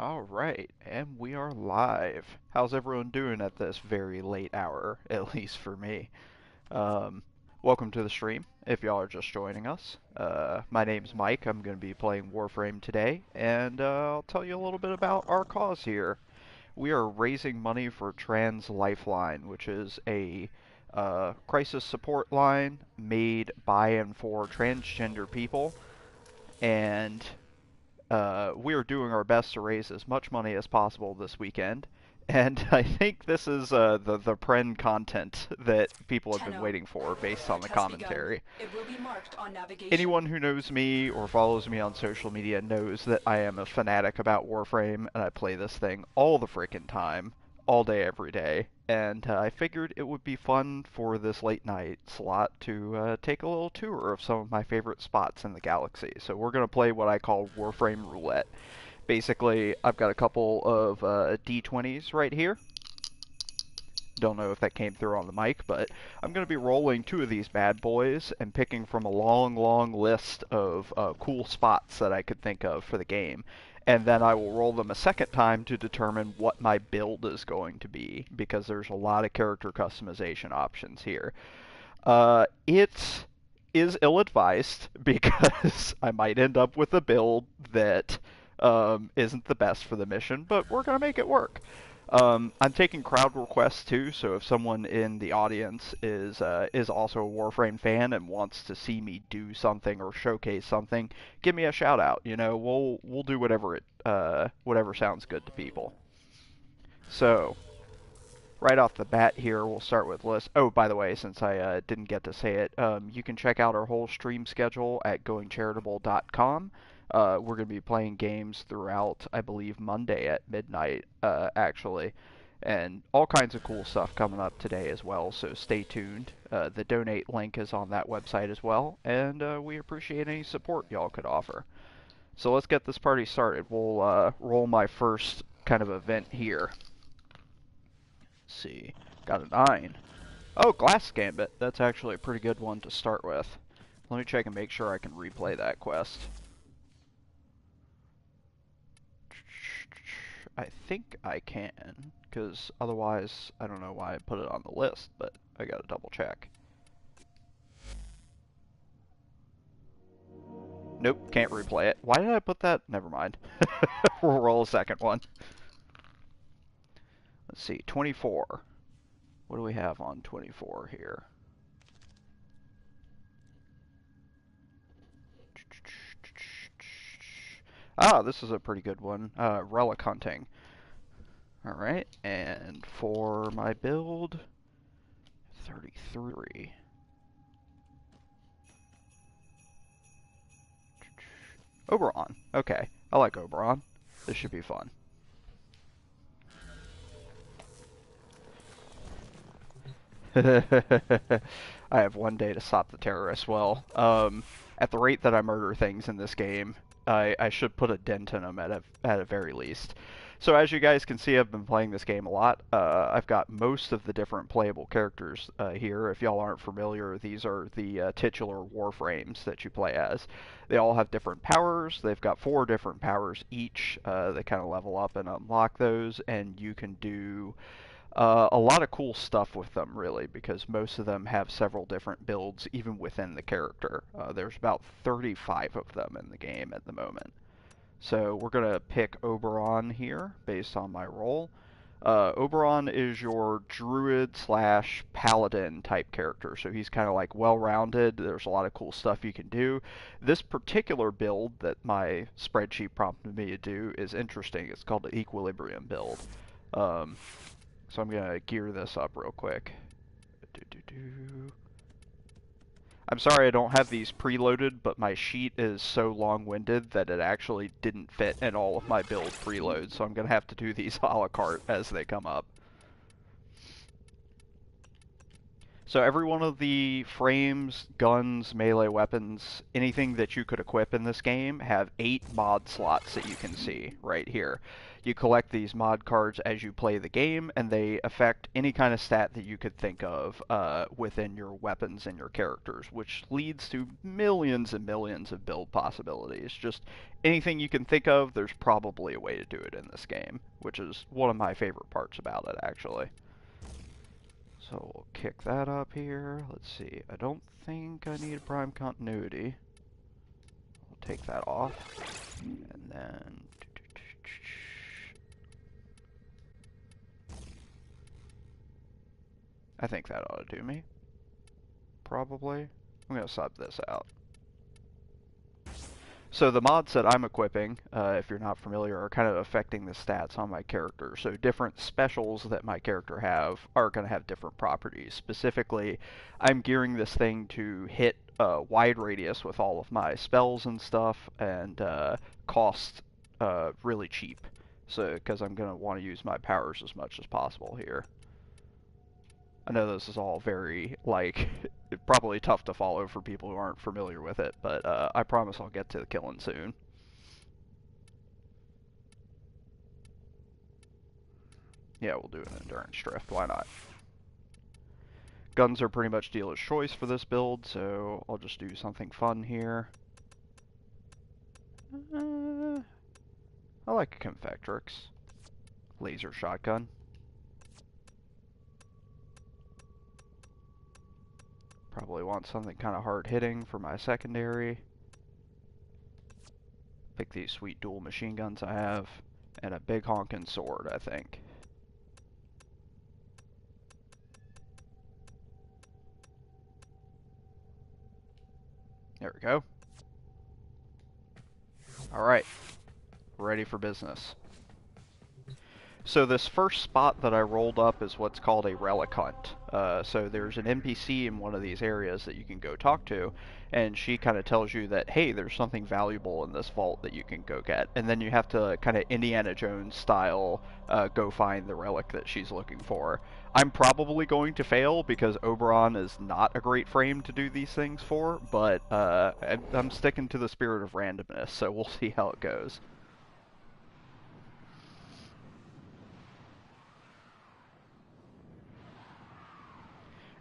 Alright, and we are live. How's everyone doing at this very late hour, at least for me? Um, Welcome to the stream, if y'all are just joining us. My name's Mike, I'm going to be playing Warframe today, and I'll tell you a little bit about our cause here. We are raising money for Trans Lifeline, which is a crisis support line made by and for transgender people, and we are doing our best to raise as much money as possible this weekend. And I think this is the Prehn content that people have been Tenno, waiting for based on alert the has begun. commentary. It will be marked on navigation. Anyone who knows me or follows me on social media knows that I am a fanatic about Warframe, and I play this thing all the freaking time, all day, every day. And I figured it would be fun for this late night slot to take a little tour of some of my favorite spots in the galaxy. So we're going to play what I call Warframe Roulette. Basically, I've got a couple of D20s right here. Don't know if that came through on the mic, but I'm going to be rolling two of these bad boys and picking from a long, long list of cool spots that I could think of for the game. And then I will roll them a second time to determine what my build is going to be, because there's a lot of character customization options here. It is ill-advised because I might end up with a build that isn't the best for the mission, but we're going to make it work. I'm taking crowd requests too, so if someone in the audience is also a Warframe fan and wants to see me do something or showcase something, give me a shout out. You know, we'll do whatever sounds good to people. So right off the bat here, we'll start with list. Oh, by the way, since I didn't get to say it, you can check out our whole stream schedule at goingcharitable.com. We're going to be playing games throughout, I believe, Monday at midnight, actually. And all kinds of cool stuff coming up today as well, so stay tuned. The donate link is on that website as well, and we appreciate any support y'all could offer. So let's get this party started. We'll roll my first kind of event here. Let's see. Got a 9. Oh, Glass Gambit. That's actually a pretty good one to start with. Let me check and make sure I can replay that quest. I think I can, because otherwise I don't know why I put it on the list, but I gotta double check. Nope, can't replay it. Why did I put that? Never mind. We'll roll a second one. Let's see, 24. What do we have on 24 here? Ah, this is a pretty good one. Relic hunting. Alright, and for my build, 33. Oberon. Okay, I like Oberon. This should be fun. I have one day to stop the terrorists. Well, at the rate that I murder things in this game, I should put a dent in them at a very least. So as you guys can see, I've been playing this game a lot. I've got most of the different playable characters here. If y'all aren't familiar, these are the titular Warframes that you play as. They all have different powers. They've got 4 different powers each. They kind of level up and unlock those, and you can do a lot of cool stuff with them, really, because most of them have several different builds, even within the character. There's about 35 of them in the game at the moment. So we're going to pick Oberon here, based on my role. Oberon is your druid slash paladin type character, so he's kind of like well-rounded. There's a lot of cool stuff you can do. This particular build that my spreadsheet prompted me to do is interesting. It's called the Equilibrium build. So I'm going to gear this up real quick. I'm sorry I don't have these preloaded, but my sheet is so long-winded that it actually didn't fit in all of my build preloads, so I'm going to have to do these a la carte as they come up. So every one of the frames, guns, melee weapons, anything that you could equip in this game have 8 mod slots that you can see right here. You collect these mod cards as you play the game, and they affect any kind of stat that you could think of within your weapons and your characters, which leads to millions and millions of build possibilities. Just anything you can think of, there's probably a way to do it in this game, which is one of my favorite parts about it, actually. So we'll kick that up here. Let's see. I don't think I need prime continuity. We'll take that off. And then... I think that ought to do me. Probably. I'm going to sub this out. So the mods that I'm equipping, if you're not familiar, are kind of affecting the stats on my character. So different specials that my character have are going to have different properties. Specifically, I'm gearing this thing to hit a wide radius with all of my spells and stuff, and cost really cheap. So, because I'm going to want to use my powers as much as possible here. I know this is all very, like, probably tough to follow for people who aren't familiar with it, but I promise I'll get to the killing soon. Yeah, we'll do an endurance drift, why not? Guns are pretty much dealer's choice for this build, so I'll just do something fun here. I like a Confectrix. Laser shotgun. Probably want something kind of hard-hitting for my secondary. Pick these sweet dual machine guns I have, and a big honkin' sword, I think. There we go. Alright, ready for business. So this first spot that I rolled up is what's called a relic hunt. So there's an NPC in one of these areas that you can go talk to, and she kind of tells you that, hey, there's something valuable in this vault that you can go get. And then you have to kind of Indiana Jones style go find the relic that she's looking for. I'm probably going to fail because Oberon is not a great frame to do these things for, but I'm sticking to the spirit of randomness, so we'll see how it goes.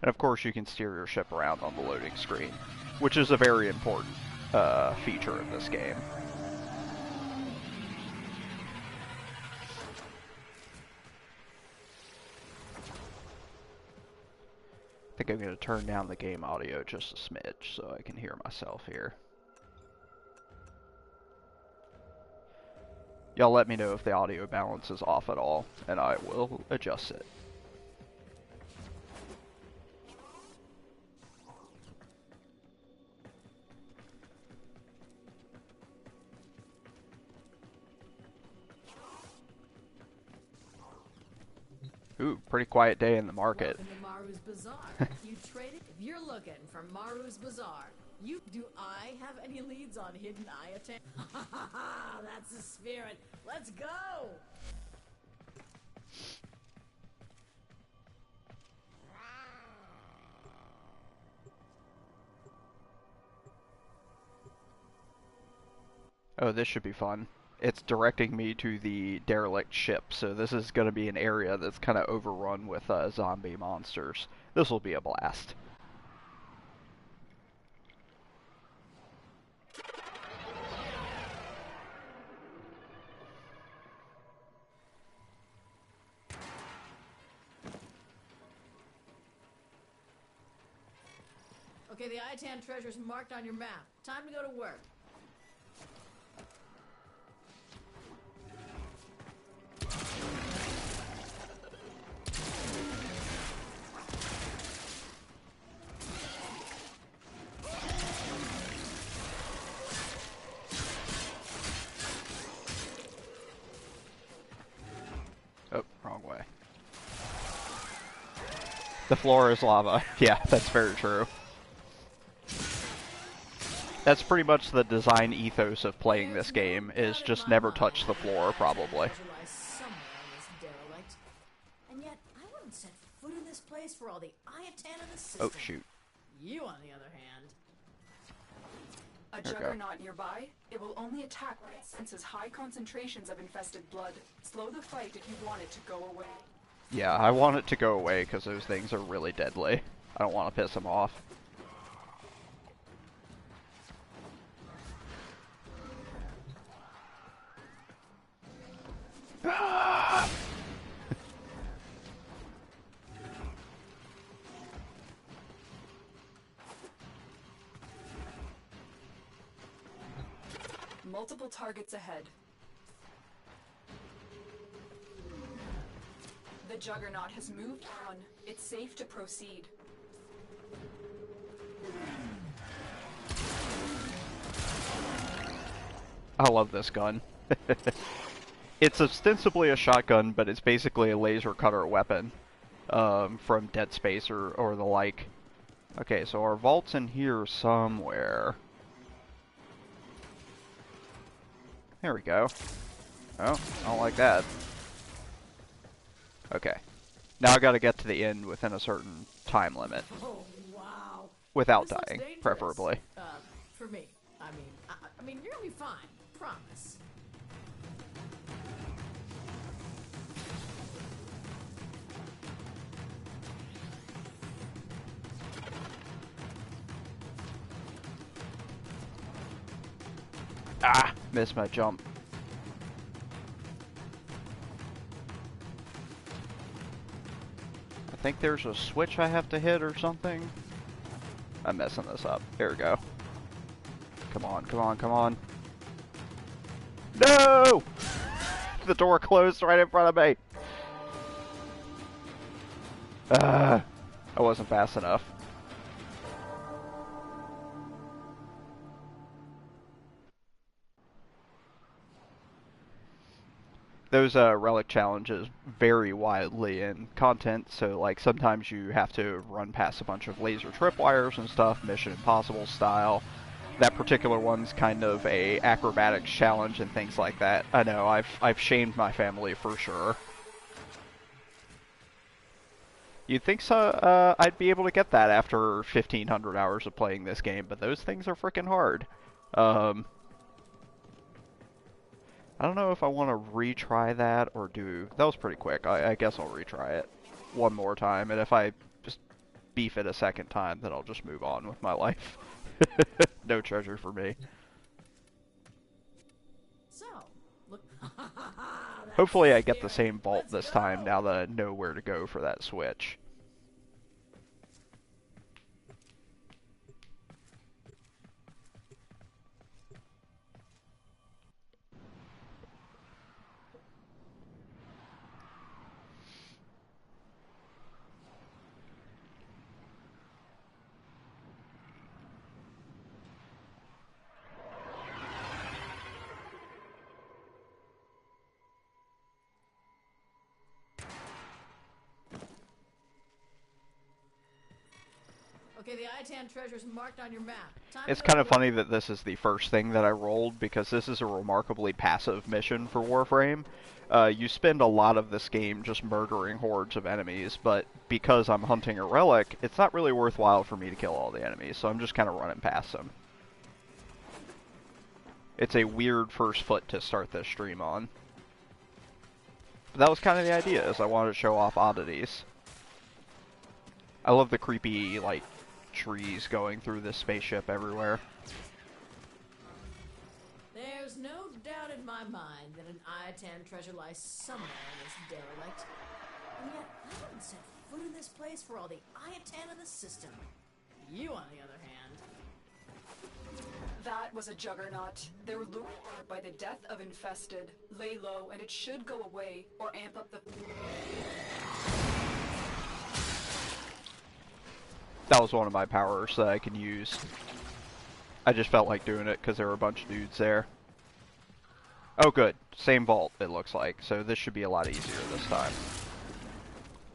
And of course you can steer your ship around on the loading screen, which is a very important feature of this game. I think I'm going to turn down the game audio just a smidge so I can hear myself here. Y'all let me know if the audio balance is off at all, and I will adjust it. Ooh, pretty quiet day in the market. Welcome to Maru's Bazaar. You traded? If you're looking for Maru's Bazaar, do I have any leads on hidden Ayatan? Ha ha ha! That's the spirit. Let's go! Oh, this should be fun. It's directing me to the derelict ship, so this is going to be an area that's kind of overrun with zombie monsters. This will be a blast. Okay, the Ayatan treasure's marked on your map. Time to go to work. Oh, wrong way. The floor is lava. Yeah, that's very true. That's pretty much the design ethos of playing this game, is just never touch the floor, probably. And yet, I wouldn't set foot in this place for all the Ayatan in the system. Oh, shoot. You, on the other hand... A There we go. juggernaut nearby? It will only attack when it senses high concentrations of infested blood. Slow the fight if you want it to go away. Yeah, I want it to go away because those things are really deadly. I don't want to piss them off. Multiple targets ahead. The juggernaut has moved on. It's safe to proceed. I love this gun. It's ostensibly a shotgun, but it's basically a laser cutter weapon from Dead Space or the like. Okay, so our vault's in here somewhere. There we go. Oh, I don't like that. Okay. Now I gotta get to the end within a certain time limit. Oh, wow. Without This looks dying, dangerous. preferably. For me. I mean, you're gonna be fine. Promise. Ah! Missed my jump. I think there's a switch I have to hit or something. I'm messing this up. There we go. Come on, come on, come on. No! The door closed right in front of me. I wasn't fast enough. Those relic challenges vary widely in content, so like sometimes you have to run past a bunch of laser tripwires and stuff, Mission Impossible style. That particular one's kind of a acrobatics challenge and things like that. I know, I've shamed my family for sure. You'd think so, I'd be able to get that after 1,500 hours of playing this game, but those things are freaking hard. I don't know if I want to retry that or do... That was pretty quick. I guess I'll retry it one more time, and if I just beef it a second time, then I'll just move on with my life. No treasure for me. So, look. Hopefully I get the same vault this time now that I know where to go for that switch. Okay, the Itan treasure's marked on your map. It's kind of funny that this is the first thing that I rolled, because this is a remarkably passive mission for Warframe. You spend a lot of this game just murdering hordes of enemies, but because I'm hunting a relic, it's not really worthwhile for me to kill all the enemies, so I'm just kind of running past them. It's a weird first foot to start this stream on. But that was kind of the idea, is I wanted to show off oddities. I love the creepy, like, trees going through this spaceship everywhere. There's no doubt in my mind that an Iatan treasure lies somewhere in this derelict. And yet, I haven't set foot in this place for all the Iatan in the system. You, on the other hand... That was a juggernaut. They were lured by the death of infested. Lay low and it should go away, or amp up the... That was one of my powers that I can use. I just felt like doing it because there were a bunch of dudes there. Oh good, same vault it looks like, so this should be a lot easier this time.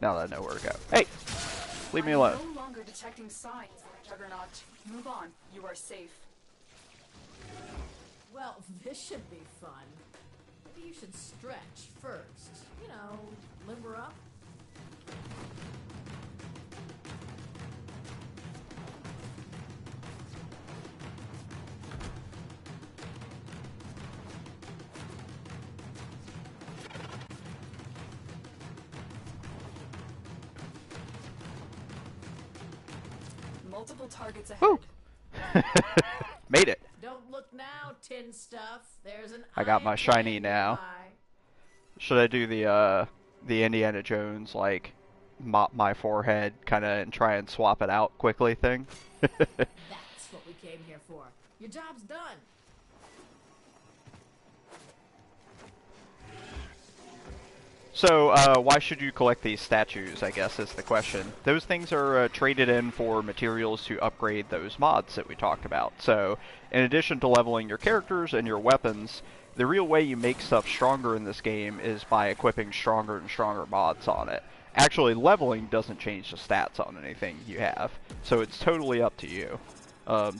Now that I know where to go. Hey! Leave me alone. I'm no longer detecting signs of a juggernaut. Move on, you are safe. Well, this should be fun. Maybe you should stretch first. You know, limber up. multiple targets Woo! ahead. Made it. Don't look now, tin stuff. There's an I got my eye shiny tan now. nearby. Should I do the Indiana Jones, like, mop my forehead kind of and try and swap it out quickly thing? That's what we came here for. Your job's done. So, why should you collect these statues, I guess, is the question. Those things are traded in for materials to upgrade those mods that we talked about. So, in addition to leveling your characters and your weapons, the real way you make stuff stronger in this game is by equipping stronger and stronger mods on it. Actually, leveling doesn't change the stats on anything you have, so it's totally up to you.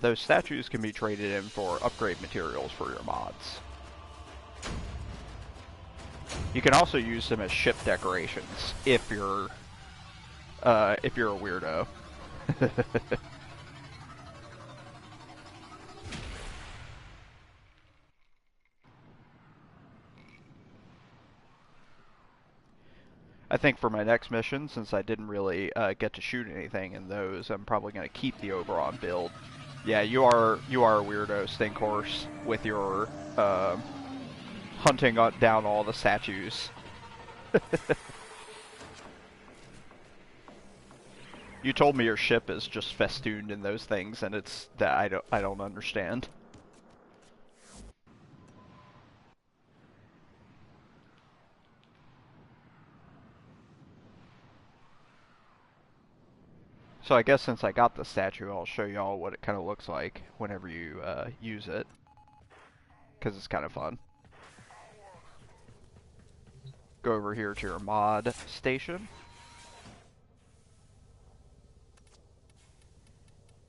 Those statues can be traded in for upgrade materials for your mods. You can also use them as ship decorations if you're a weirdo. I think for my next mission, since I didn't really get to shoot anything in those, I'm probably going to keep the Oberon build. Yeah, you are a weirdo, Stinkhorse, with your hunting down all the statues. You told me your ship is just festooned in those things, and it's that I don't understand. So I guess since I got the statue, I'll show y'all what it kind of looks like whenever you use it, because it's kind of fun. Go over here to your mod station.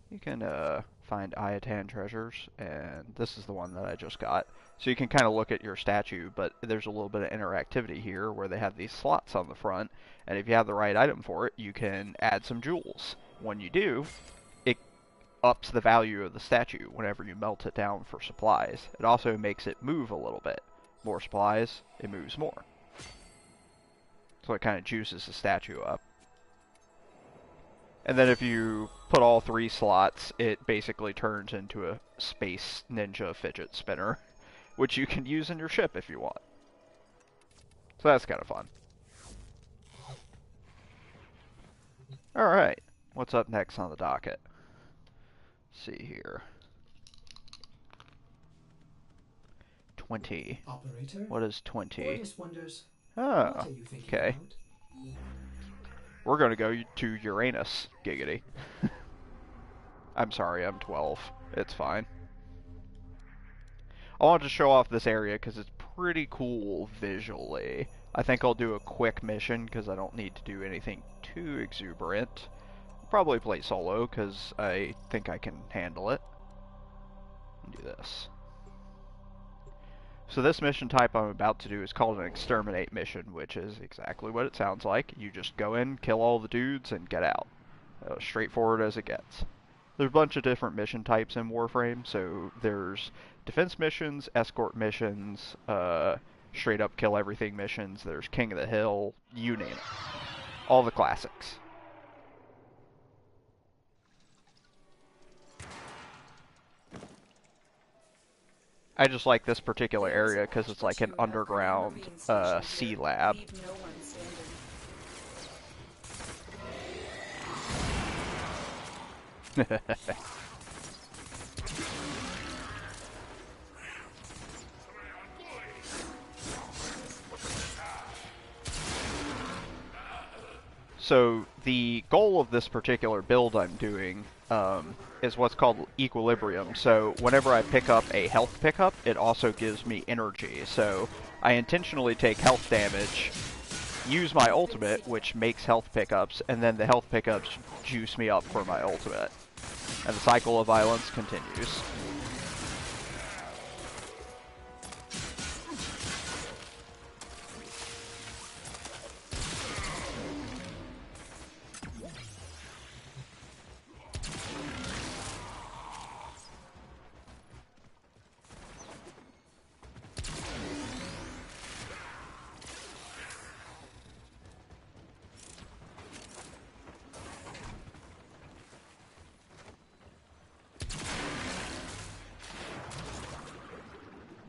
You can find Iatan treasures, and this is the one that I just got. So you can kind of look at your statue, but there's a little bit of interactivity here where they have these slots on the front, and if you have the right item for it, you can add some jewels. When you do, it ups the value of the statue whenever you melt it down for supplies. It also makes it move a little bit. More supplies, it moves more. So it kind of juices the statue up. And then if you put all 3 slots, it basically turns into a space ninja fidget spinner, which you can use in your ship if you want. So that's kind of fun. Alright, what's up next on the docket? Let's see here. 20. Operator? What is 20? Ordis wonders, Oh, what are you thinking okay. about? We're going to go to Uranus, giggity. I'm sorry, I'm 12. It's fine. I wanted to show off this area because it's pretty cool visually. I think I'll do a quick mission because I don't need to do anything too exuberant. I'll probably play solo because I think I can handle it. Do this. So this mission type I'm about to do is called an exterminate mission, which is exactly what it sounds like. You just go in, kill all the dudes, and get out. Straightforward as it gets. There's a bunch of different mission types in Warframe, so there's defense missions, escort missions, straight up kill everything missions, there's King of the Hill, you name it. All the classics. I just like this particular area because it's like an underground sea lab. So the goal of this particular build I'm doing is what's called equilibrium. So whenever I pick up a health pickup, it also gives me energy. So I intentionally take health damage, use my ultimate, which makes health pickups, and then the health pickups juice me up for my ultimate. And the cycle of violence continues.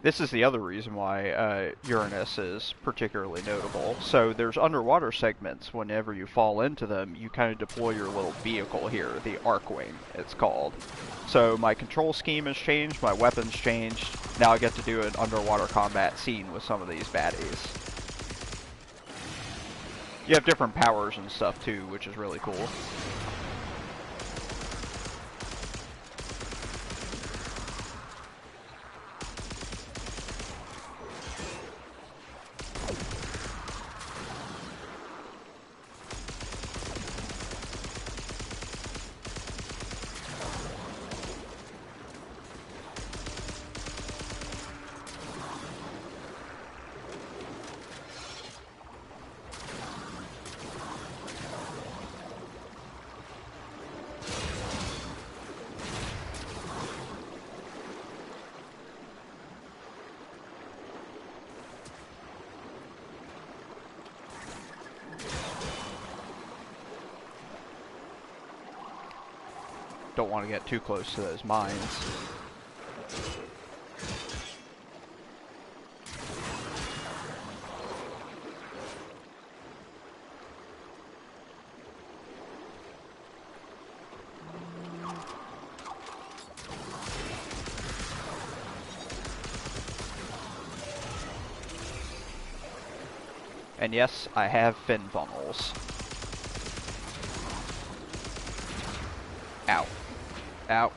This is the other reason why Uranus is particularly notable. So there's underwater segments. Whenever you fall into them, you kind of deploy your little vehicle here, the Arcwing, it's called. So my control scheme has changed, my weapons changed. Now I get to do an underwater combat scene with some of these baddies. You have different powers and stuff too, which is really cool. Don't want to get too close to those mines. And yes, I have fin funnels. Ow. Ow.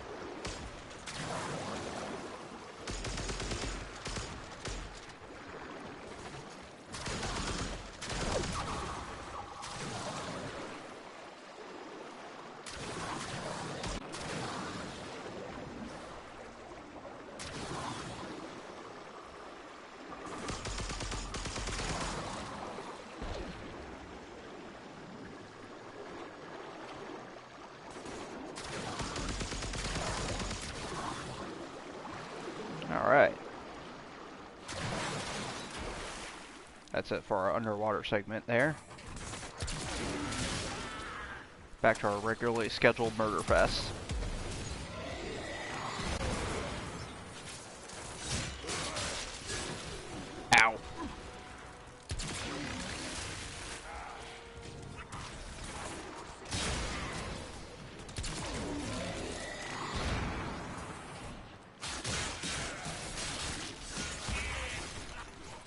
Alright. That's it for our underwater segment there. Back to our regularly scheduled murder fest. Ow.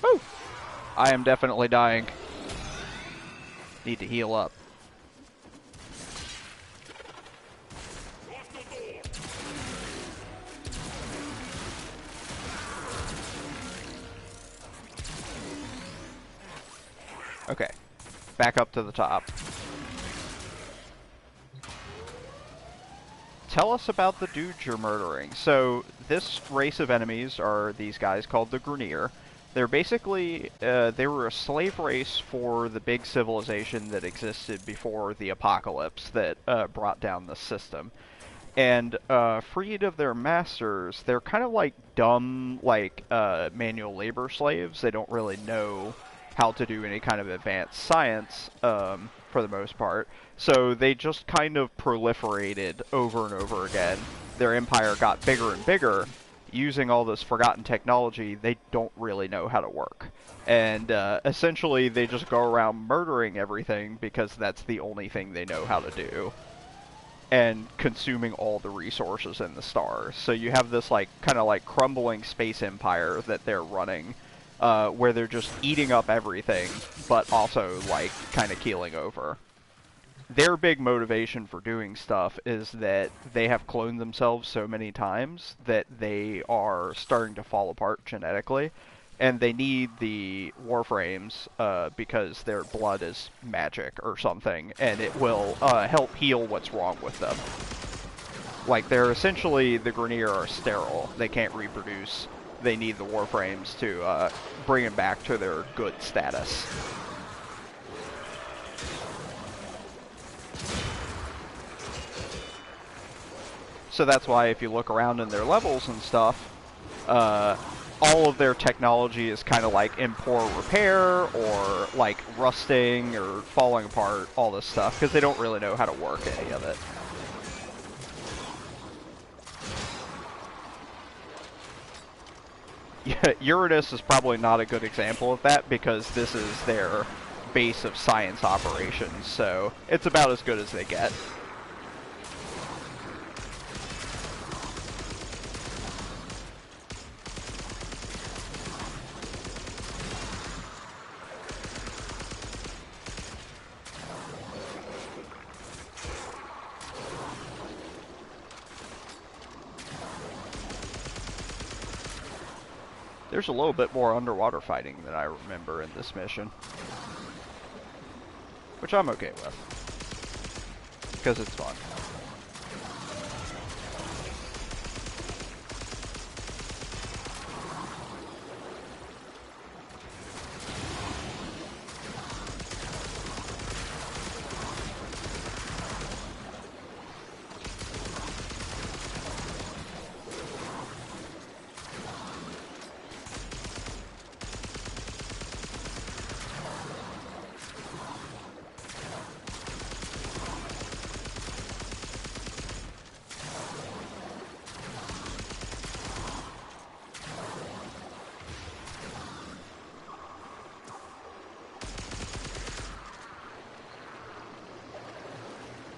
Woo! I am definitely dying. Need to heal up. Okay, back up to the top. Tell us about the dudes you're murdering. So, this race of enemies are these guys called the Grineer. They're basically, they were a slave race for the big civilization that existed before the apocalypse that brought down the system. And freed of their masters, they're kind of like dumb, like manual labor slaves. They don't really know how to do any kind of advanced science for the most part. So they just kind of proliferated over and over again. Their empire got bigger and bigger. Using all this forgotten technology, they don't really know how to work. And essentially, they just go around murdering everything because that's the only thing they know how to do. And consuming all the resources in the stars. So you have this like kind of like crumbling space empire that they're running, where they're just eating up everything, but also like kind of keeling over. Their big motivation for doing stuff is that they have cloned themselves so many times that they are starting to fall apart genetically, and they need the Warframes because their blood is magic or something, and it will help heal what's wrong with them. Like, they're essentially, the Grineer are sterile. They can't reproduce. They need the Warframes to bring them back to their good status. So that's why if you look around in their levels and stuff, all of their technology is kind of like in poor repair or like rusting or falling apart, all this stuff, because they don't really know how to work any of it. Uranus is probably not a good example of that because this is their base of science operations, so it's about as good as they get. There's a little bit more underwater fighting than I remember in this mission, which I'm okay with, because it's fun.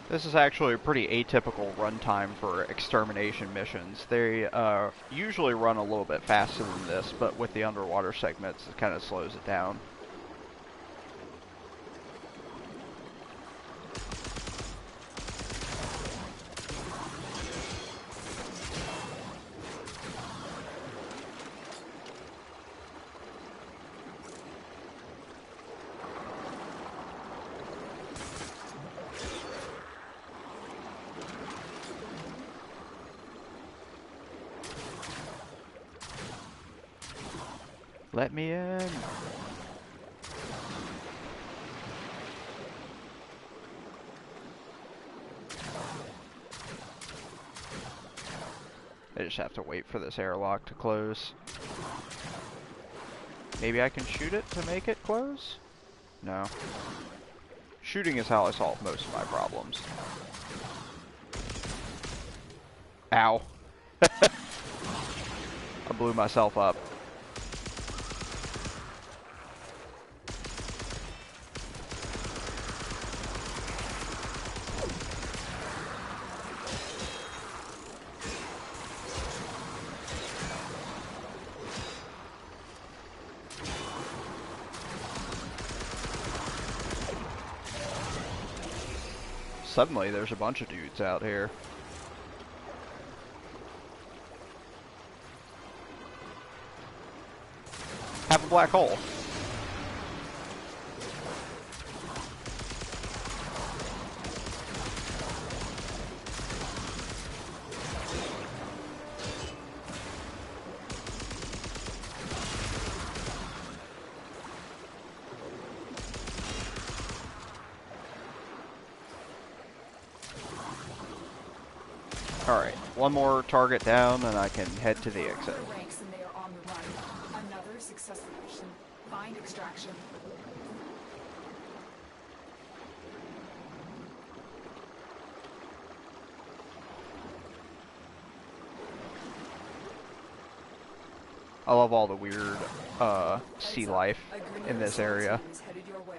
This is actually a pretty atypical runtime for extermination missions. They usually run a little bit faster than this, but with the underwater segments, it kind of slows it down. Let me in. I just have to wait for this airlock to close. Maybe I can shoot it to make it close? No. Shooting is how I solve most of my problems. Ow. I blew myself up. Suddenly, there's a bunch of dudes out here. Have a black hole. Alright, one more target down and I can head to the exit. Ranks and they are on the run. Another successful mission. Find extraction. I love all the weird sea life in this area. Is headed your way.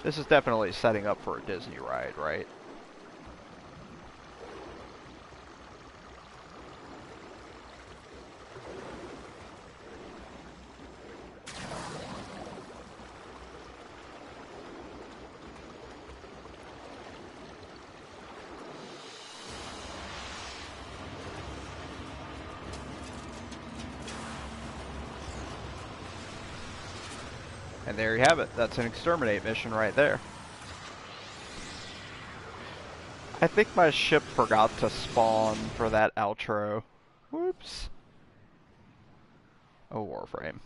This is definitely setting up for a Disney ride, right? And there you have it. That's an exterminate mission right there. I think my ship forgot to spawn for that outro. Whoops. Oh, Warframe.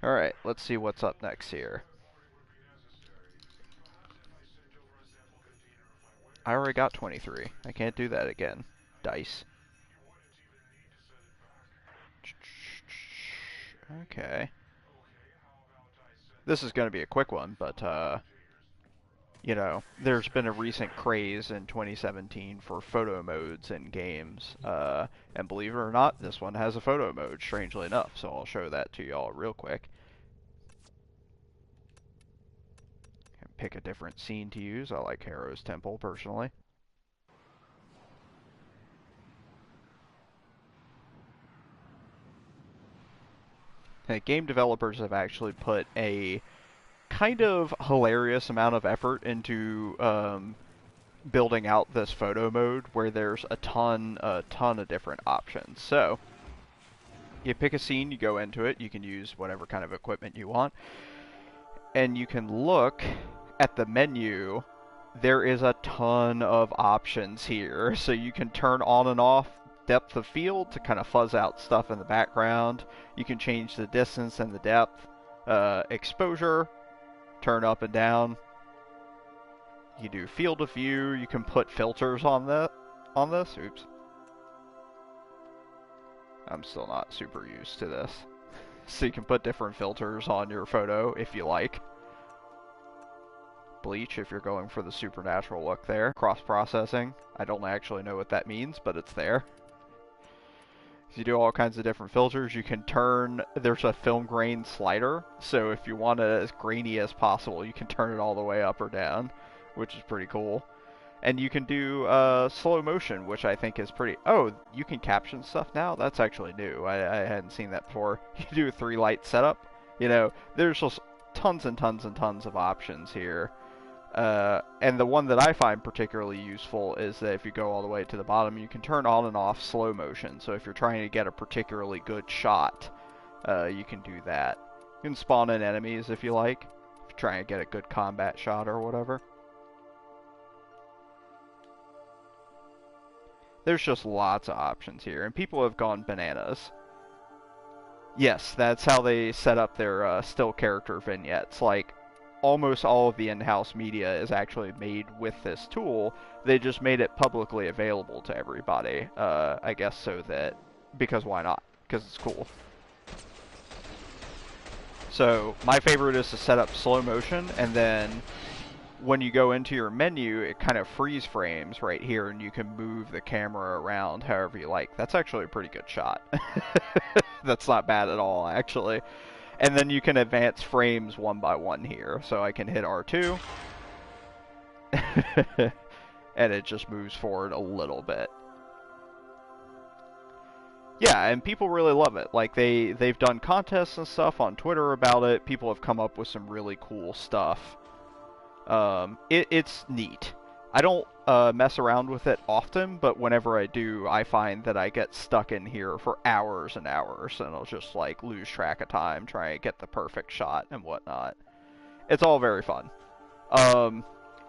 Alright, let's see what's up next here. I already got 23. I can't do that again. Dice. Okay. This is going to be a quick one, but, you know, there's been a recent craze in 2017 for photo modes in games. And believe it or not, this one has a photo mode, strangely enough, so I'll show that to y'all real quick. Pick a different scene to use. I like Harrow's Temple, personally. Game developers have actually put a kind of hilarious amount of effort into building out this photo mode where there's a ton of different options. So, you pick a scene, you go into it, you can use whatever kind of equipment you want, and you can look at the menu. There is a ton of options here, so you can turn on and off depth of field to kind of fuzz out stuff in the background. You can change the distance and the depth, exposure, turn up and down. You do field of view. You can put filters on this. Oops. I'm still not super used to this. So you can put different filters on your photo if you like. Bleach if you're going for the supernatural look there. Cross-processing. I don't actually know what that means, but it's there. You do all kinds of different filters. You can turn, there's a film grain slider, so if you want it as grainy as possible, you can turn it all the way up or down, which is pretty cool. And you can do slow motion, which I think is pretty... Oh, you can caption stuff now? That's actually new. I hadn't seen that before. You can do a 3-light setup. You know, there's just tons and tons and tons of options here. And the one that I find particularly useful is that if you go all the way to the bottom, you can turn on and off slow motion. So if you're trying to get a particularly good shot, you can do that. You can spawn in enemies if you like, if you're trying to get a good combat shot or whatever. There's just lots of options here, and people have gone bananas. Yes, that's how they set up their still character vignettes. Like, almost all of the in-house media is actually made with this tool. They just made it publicly available to everybody. I guess so that... Because why not? Because it's cool. So, my favorite is to set up slow motion, and then when you go into your menu, it kind of freeze frames right here, and you can move the camera around however you like. That's actually a pretty good shot. That's not bad at all, actually. And then you can advance frames one by one here. So I can hit R2. And it just moves forward a little bit. Yeah, and people really love it. Like, they've done contests and stuff on Twitter about it. People have come up with some really cool stuff. It's neat. I don't mess around with it often, but whenever I do, I find that I get stuck in here for hours and hours, and I'll just, like, lose track of time trying to get the perfect shot and whatnot. It's all very fun.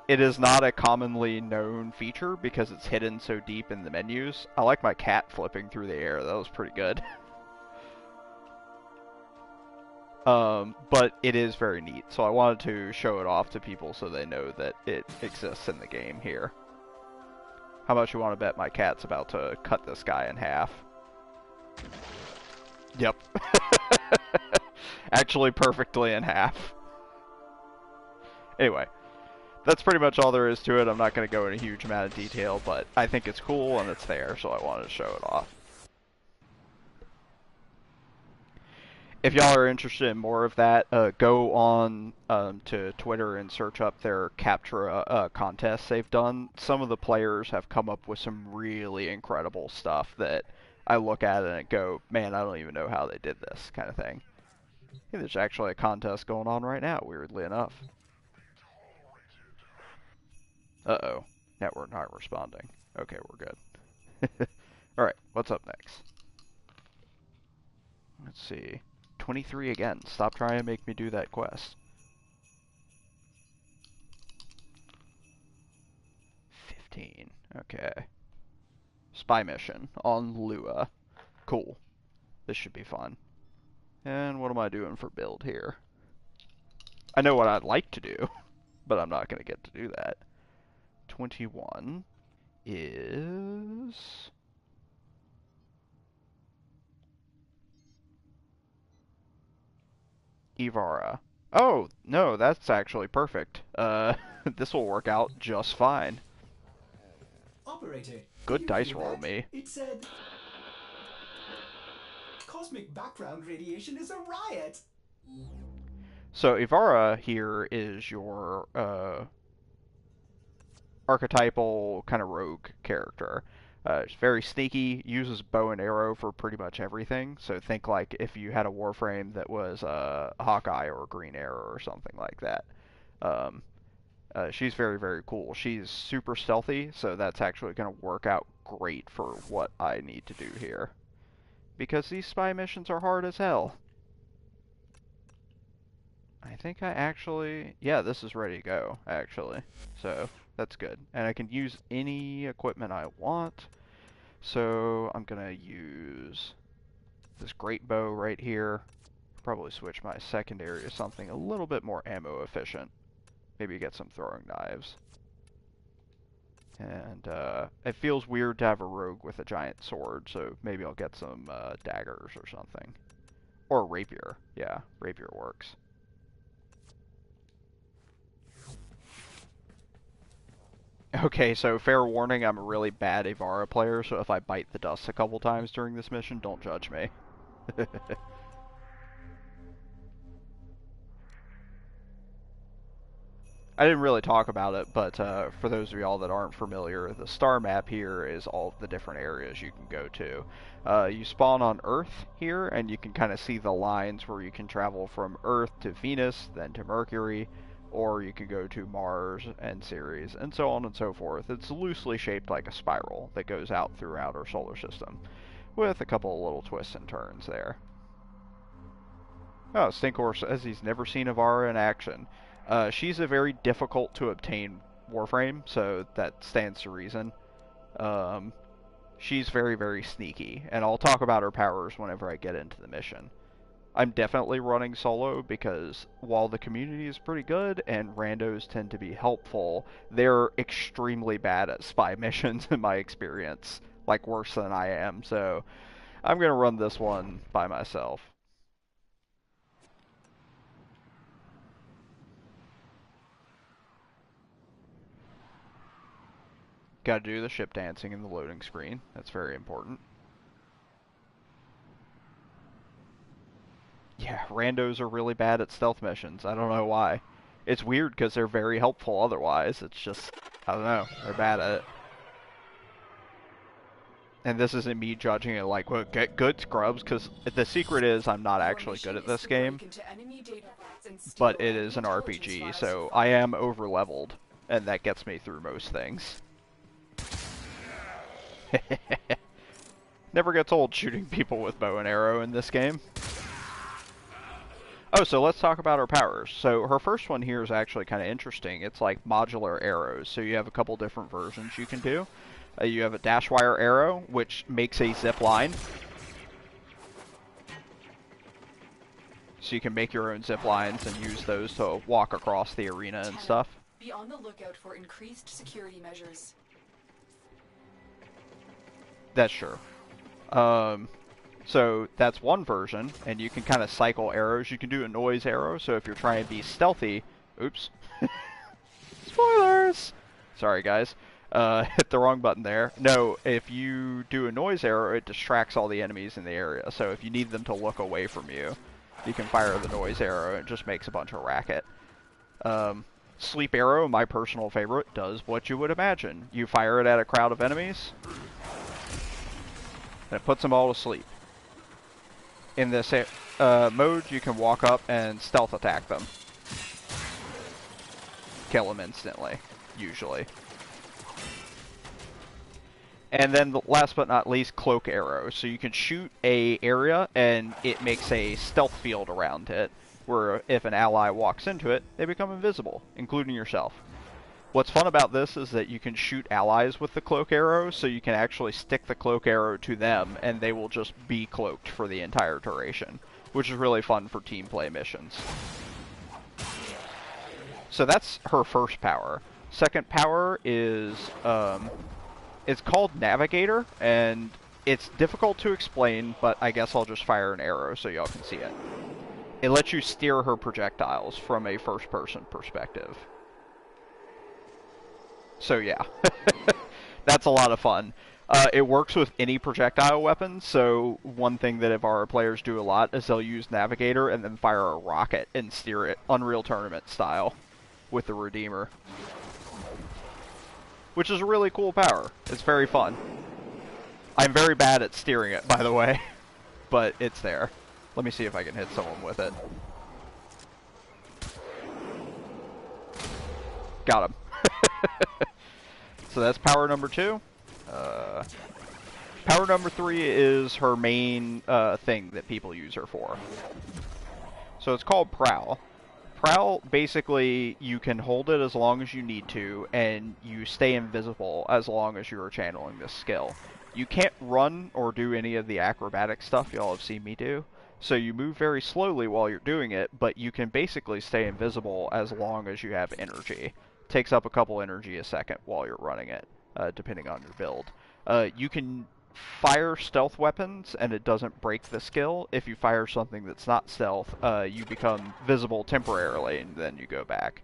It is not a commonly known feature because it's hidden so deep in the menus. I like my cat flipping through the air. That was pretty good. But it is very neat, so I wanted to show it off to people so they know that it exists in the game here. How much you want to bet my cat's about to cut this guy in half? Yep. Actually perfectly in half. Anyway, that's pretty much all there is to it. I'm not going to go in a huge amount of detail, but I think it's cool and it's there, so I wanted to show it off. If y'all are interested in more of that, go on to Twitter and search up their capture contests they've done. Some of the players have come up with some really incredible stuff that I look at it and go, man, I don't even know how they did this, kind of thing. Hey, there's actually a contest going on right now, weirdly enough. Uh-oh. Network not responding. Okay, we're good. Alright, what's up next? Let's see. 23 again. Stop trying to make me do that quest. 15. Okay. Spy mission on Lua. Cool. This should be fun. And what am I doing for build here? I know what I'd like to do, but I'm not going to get to do that. 21 is... Ivara. Oh, no, that's actually perfect. This will work out just fine. Operator, did Good you dice hear roll, that? me. It said... Cosmic background radiation is a riot! So Ivara here is your archetypal kind of rogue character. She's very sneaky, uses bow and arrow for pretty much everything. So think like if you had a Warframe that was a Hawkeye or a Green Arrow or something like that. Um, she's very, very cool. She's super stealthy, so that's actually going to work out great for what I need to do here. Because these spy missions are hard as hell. I think I actually... Yeah, this is ready to go, actually. So, that's good. And I can use any equipment I want. So, I'm going to use this great bow right here. Probably switch my secondary to something a little bit more ammo efficient. Maybe get some throwing knives. And it feels weird to have a rogue with a giant sword, so maybe I'll get some daggers or something. Or a rapier. Yeah, rapier works. Okay, so fair warning, I'm a really bad Ivara player, so if I bite the dust a couple times during this mission, don't judge me. I didn't really talk about it, but for those of y'all that aren't familiar, the star map here is all of the different areas you can go to. You spawn on Earth here, and you can kind of see the lines where you can travel from Earth to Venus, then to Mercury, or you can go to Mars and Ceres, and so on and so forth. It's loosely shaped like a spiral that goes out throughout our solar system, with a couple of little twists and turns there. Oh, Stinkor says he's never seen Ivara in action. She's a very difficult to obtain Warframe, so that stands to reason. She's very, very sneaky, and I'll talk about her powers whenever I get into the mission. I'm definitely running solo because while the community is pretty good and randos tend to be helpful, they're extremely bad at spy missions in my experience, like worse than I am, so I'm going to run this one by myself. Gotta do the ship dancing in the loading screen. That's very important. Yeah, randos are really bad at stealth missions. I don't know why. It's weird because they're very helpful otherwise. It's just, I don't know, they're bad at it. And this isn't me judging it like, well, get good scrubs, because the secret is I'm not actually good at this game. But it is an RPG, so I am over-leveled, and that gets me through most things. Never gets old shooting people with bow and arrow in this game. Oh, so let's talk about her powers. So her first one here is actually kind of interesting. It's like modular arrows. So you have a couple different versions you can do. You have a dash wire arrow, which makes a zip line. So you can make your own zip lines and use those to walk across the arena and stuff. Be on the lookout for increased security measures. That's true. So that's one version, and you can kind of cycle arrows. You can do a noise arrow, so if you're trying to be stealthy... Oops. Spoilers! Sorry, guys. Hit the wrong button there. No, if you do a noise arrow, it distracts all the enemies in the area. So if you need them to look away from you, you can fire the noise arrow, and it just makes a bunch of racket. Sleep arrow, my personal favorite, does what you would imagine. You fire it at a crowd of enemies, and it puts them all to sleep. In this mode, you can walk up and stealth attack them. Kill them instantly, usually. And then last but not least, cloak arrow. So you can shoot a area and it makes a stealth field around it, where if an ally walks into it, they become invisible, including yourself. What's fun about this is that you can shoot allies with the cloak arrow, so you can actually stick the cloak arrow to them, and they will just be cloaked for the entire duration. which is really fun for team play missions. So that's her first power. Second power is, it's called Navigator, and it's difficult to explain, but I guess I'll just fire an arrow so y'all can see it. It lets you steer her projectiles from a first-person perspective. So yeah, that's a lot of fun. It works with any projectile weapon, so one thing that our players do a lot is they'll use Navigator and then fire a rocket and steer it Unreal Tournament style with the Redeemer. Which is a really cool power. It's very fun. I'm very bad at steering it, by the way, but it's there. Let me see if I can hit someone with it. Got him. So that's power number 2. Power number 3 is her main thing that people use her for. So it's called Prowl. Prowl, basically, you can hold it as long as you need to, and you stay invisible as long as you are channeling this skill. You can't run or do any of the acrobatic stuff y'all have seen me do, so you move very slowly while you're doing it, but you can basically stay invisible as long as you have energy. It takes up a couple energy a second while you're running it, depending on your build. You can fire stealth weapons, and it doesn't break the skill. If you fire something that's not stealth, you become visible temporarily, and then you go back.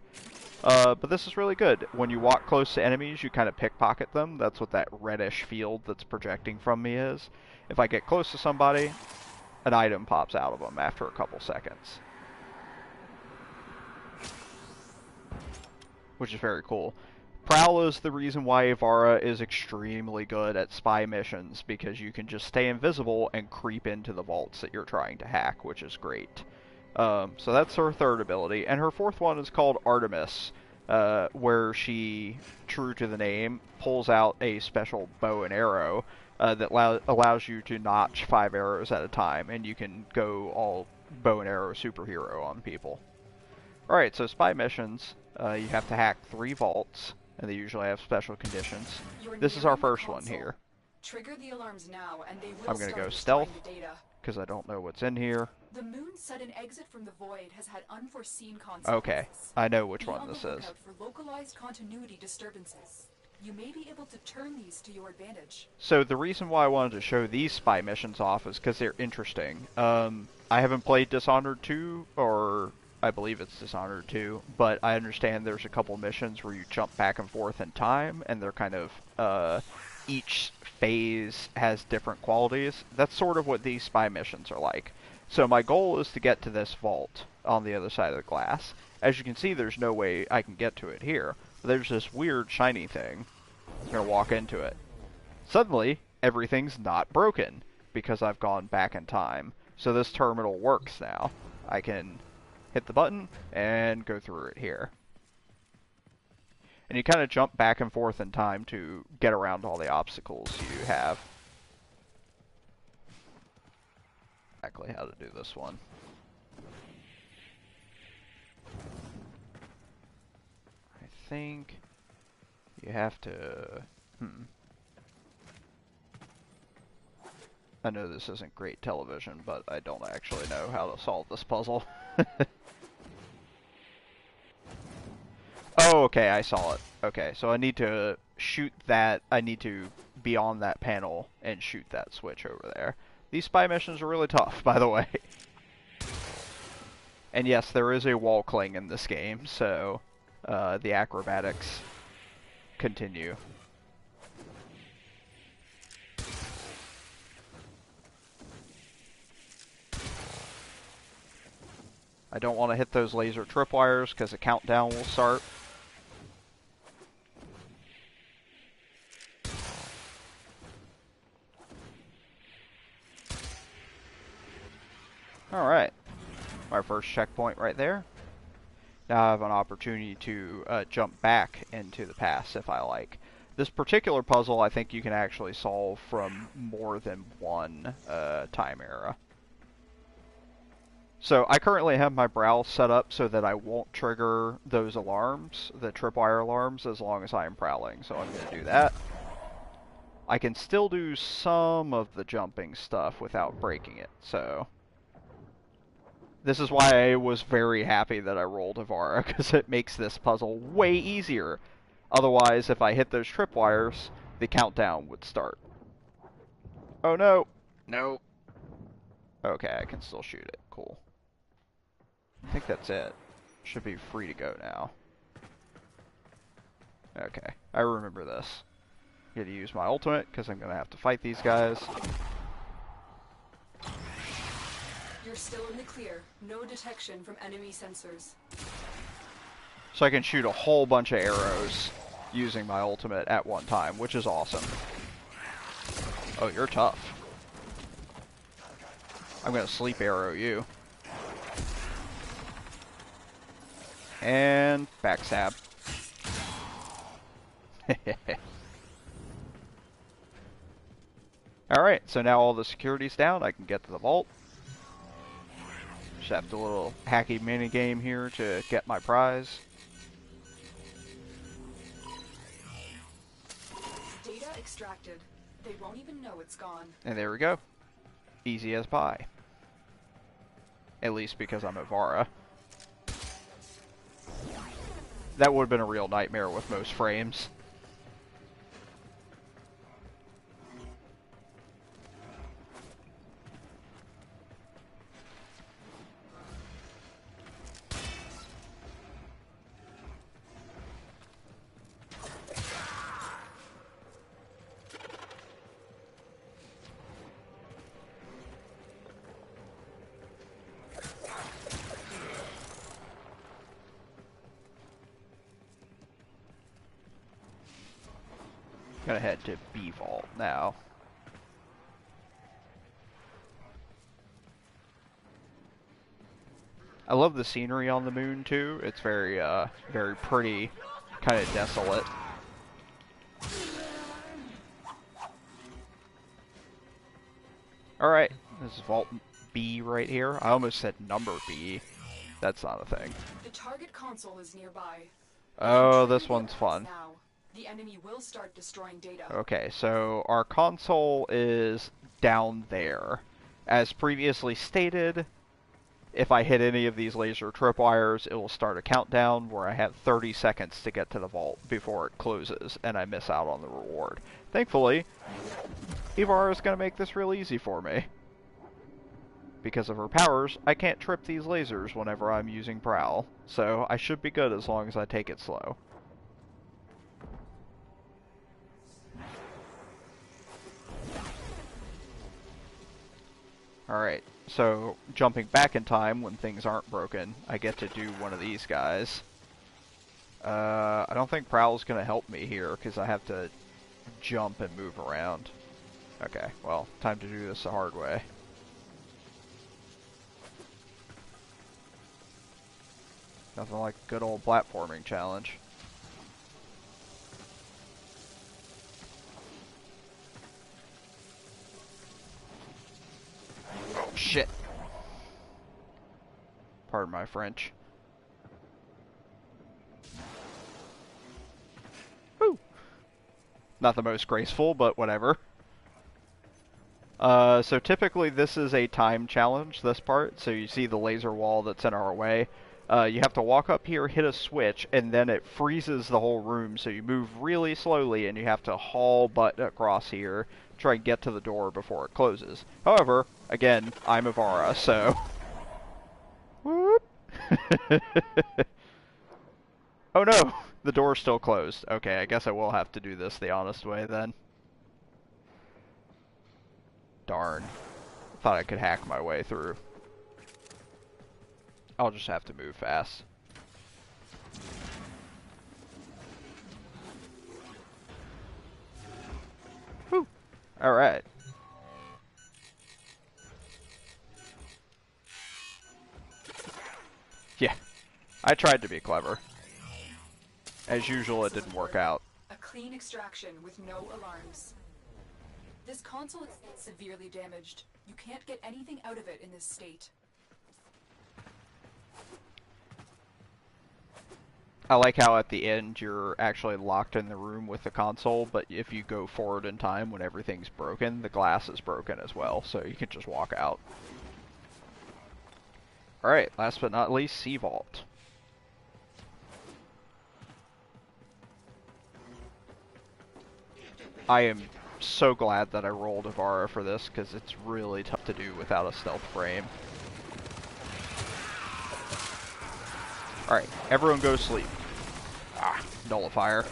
But this is really good. When you walk close to enemies, you kind of pickpocket them. That's what that reddish field that's projecting from me is. If I get close to somebody, an item pops out of them after a couple seconds. Which is very cool. Prowl is the reason why Ivara is extremely good at spy missions, because you can just stay invisible and creep into the vaults that you're trying to hack, which is great. So that's her third ability. And her fourth one is called Artemis, where she, true to the name, pulls out a special bow and arrow that allows you to notch 5 arrows at a time, and you can go all bow and arrow superhero on people. Alright, so spy missions, you have to hack 3 vaults, and they usually have special conditions. This is our first one here. Trigger the alarms now, and they will I'm gonna start go destroying stealth, the data. because I don't know what's in here. The moon's sudden exit from the void has had unforeseen consequences. Okay, I know which Be one on the this is. lookout for localized continuity disturbances. You may be able to turn these to your advantage. So the reason why I wanted to show these spy missions off is because they're interesting. I haven't played Dishonored 2, or I believe it's Dishonored 2, but I understand there's a couple missions where you jump back and forth in time, and they're kind of, each phase has different qualities. That's sort of what these spy missions are like. So my goal is to get to this vault on the other side of the glass. As you can see, there's no way I can get to it here. There's this weird shiny thing. I'm going to walk into it. Suddenly, everything's not broken, because I've gone back in time. So this terminal works now. I can hit the button and go through it here. And you kind of jump back and forth in time to get around all the obstacles you have. Exactly how to do this one. I think you have to... I know this isn't great television, but I don't actually know how to solve this puzzle. Oh, okay, I saw it. Okay, so I need to shoot that. I need to be on that panel and shoot that switch over there. These spy missions are really tough, by the way. And yes, there is a wall cling in this game, so the acrobatics continue. I don't want to hit those laser tripwires because a countdown will start. Alright, our first checkpoint right there. Now I have an opportunity to jump back into the past if I like. This particular puzzle I think you can actually solve from more than one time era. So I currently have my brow set up so that I won't trigger those alarms, the tripwire alarms, as long as I am prowling. So I'm going to do that. I can still do some of the jumping stuff without breaking it, so This is why I was very happy that I rolled Avara, because it makes this puzzle way easier. Otherwise, if I hit those tripwires, the countdown would start. Oh no! No. Okay, I can still shoot it. Cool. I think that's it. Should be free to go now. Okay, I remember this. I'm gonna use my ultimate, because I'm gonna have to fight these guys. You're still in the clear. No detection from enemy sensors. So I can shoot a whole bunch of arrows using my ultimate at one time, which is awesome. Oh, you're tough. I'm gonna sleep arrow you. And backstab. Alright, so now all the security's down, I can get to the vault. Just have to do a little hacky mini game here to get my prize. Data extracted. They won't even know it's gone. And there we go. Easy as pie. At least because I'm Avara. That would have been a real nightmare with most frames. Gonna head to B Vault now. I love the scenery on the moon too. It's very, very pretty, kind of desolate. Alright, this is Vault B right here. I almost said number B. That's not a thing. The target console is nearby. Oh, this one's fun. Now, the enemy will start destroying data. Okay, so our console is down there. As previously stated, if I hit any of these laser tripwires, it will start a countdown where I have 30 seconds to get to the vault before it closes, and I miss out on the reward. Thankfully, Ivar is going to make this real easy for me. Because of her powers, I can't trip these lasers whenever I'm using Prowl, so I should be good as long as I take it slow. Alright, so jumping back in time when things aren't broken, I get to do one of these guys. I don't think Prowl's going to help me here, because I have to jump and move around. Okay, well, time to do this the hard way. Nothing like a good old platforming challenge. Oh, shit. Pardon my French. Woo! Not the most graceful, but whatever. So typically this is a time challenge, this part. So you see the laser wall that's in our way. You have to walk up here, hit a switch, and then it freezes the whole room. So you move really slowly, and you have to haul butt across here, try and get to the door before it closes. However, again, I'm Avara, so... Whoop! Oh no! The door's still closed. Okay, I guess I will have to do this the honest way then. Darn. Thought I could hack my way through. I'll just have to move fast. Whew. Alright. Yeah. I tried to be clever. As usual, it didn't work out. A clean extraction with no alarms. This console is severely damaged. You can't get anything out of it in this state. I like how at the end you're actually locked in the room with the console, but if you go forward in time when everything's broken, the glass is broken as well, so you can just walk out. Alright, last but not least, Sea Vault. I am so glad that I rolled Avara for this, because it's really tough to do without a stealth frame. Alright, everyone go sleep. Ah, nullifier.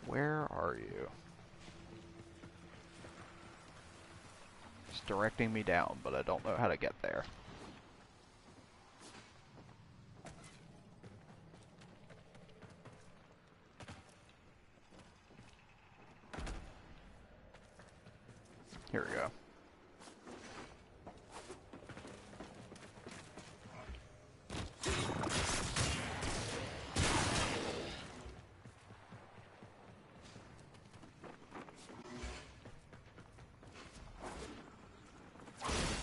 Where are you? It's directing me down, but I don't know how to get there. Here we go.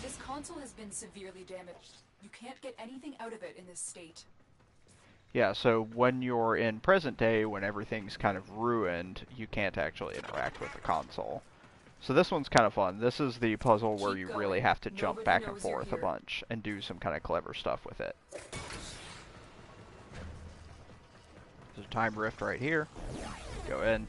This console has been severely damaged. You can't get anything out of it in this state. Yeah, so when you're in present day, when everything's kind of ruined, you can't actually interact with the console. So this one's kind of fun. This is the puzzle where you really have to jump back and forth a bunch and do some kind of clever stuff with it. There's a time rift right here. Go in.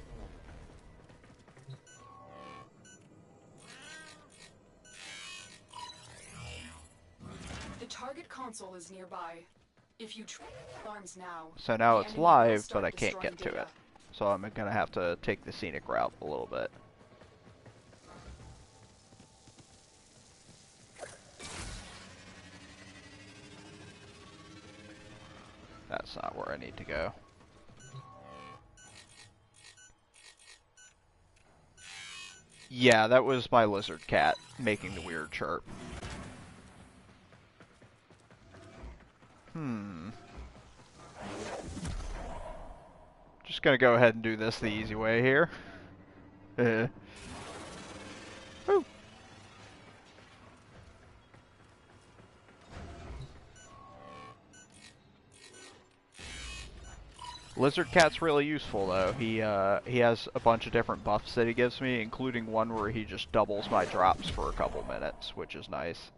The target console is nearby. If you try alarms now, So now the it's enemy will live, start but I can't destroying get to data. it. So I'm gonna have to take the scenic route a little bit. That's not where I need to go. Yeah, that was my lizard cat making the weird chirp. Just gonna go ahead and do this the easy way here. Woo. Lizard Cat's really useful though. He has a bunch of different buffs that he gives me, including one where he just doubles my drops for a couple minutes, which is nice.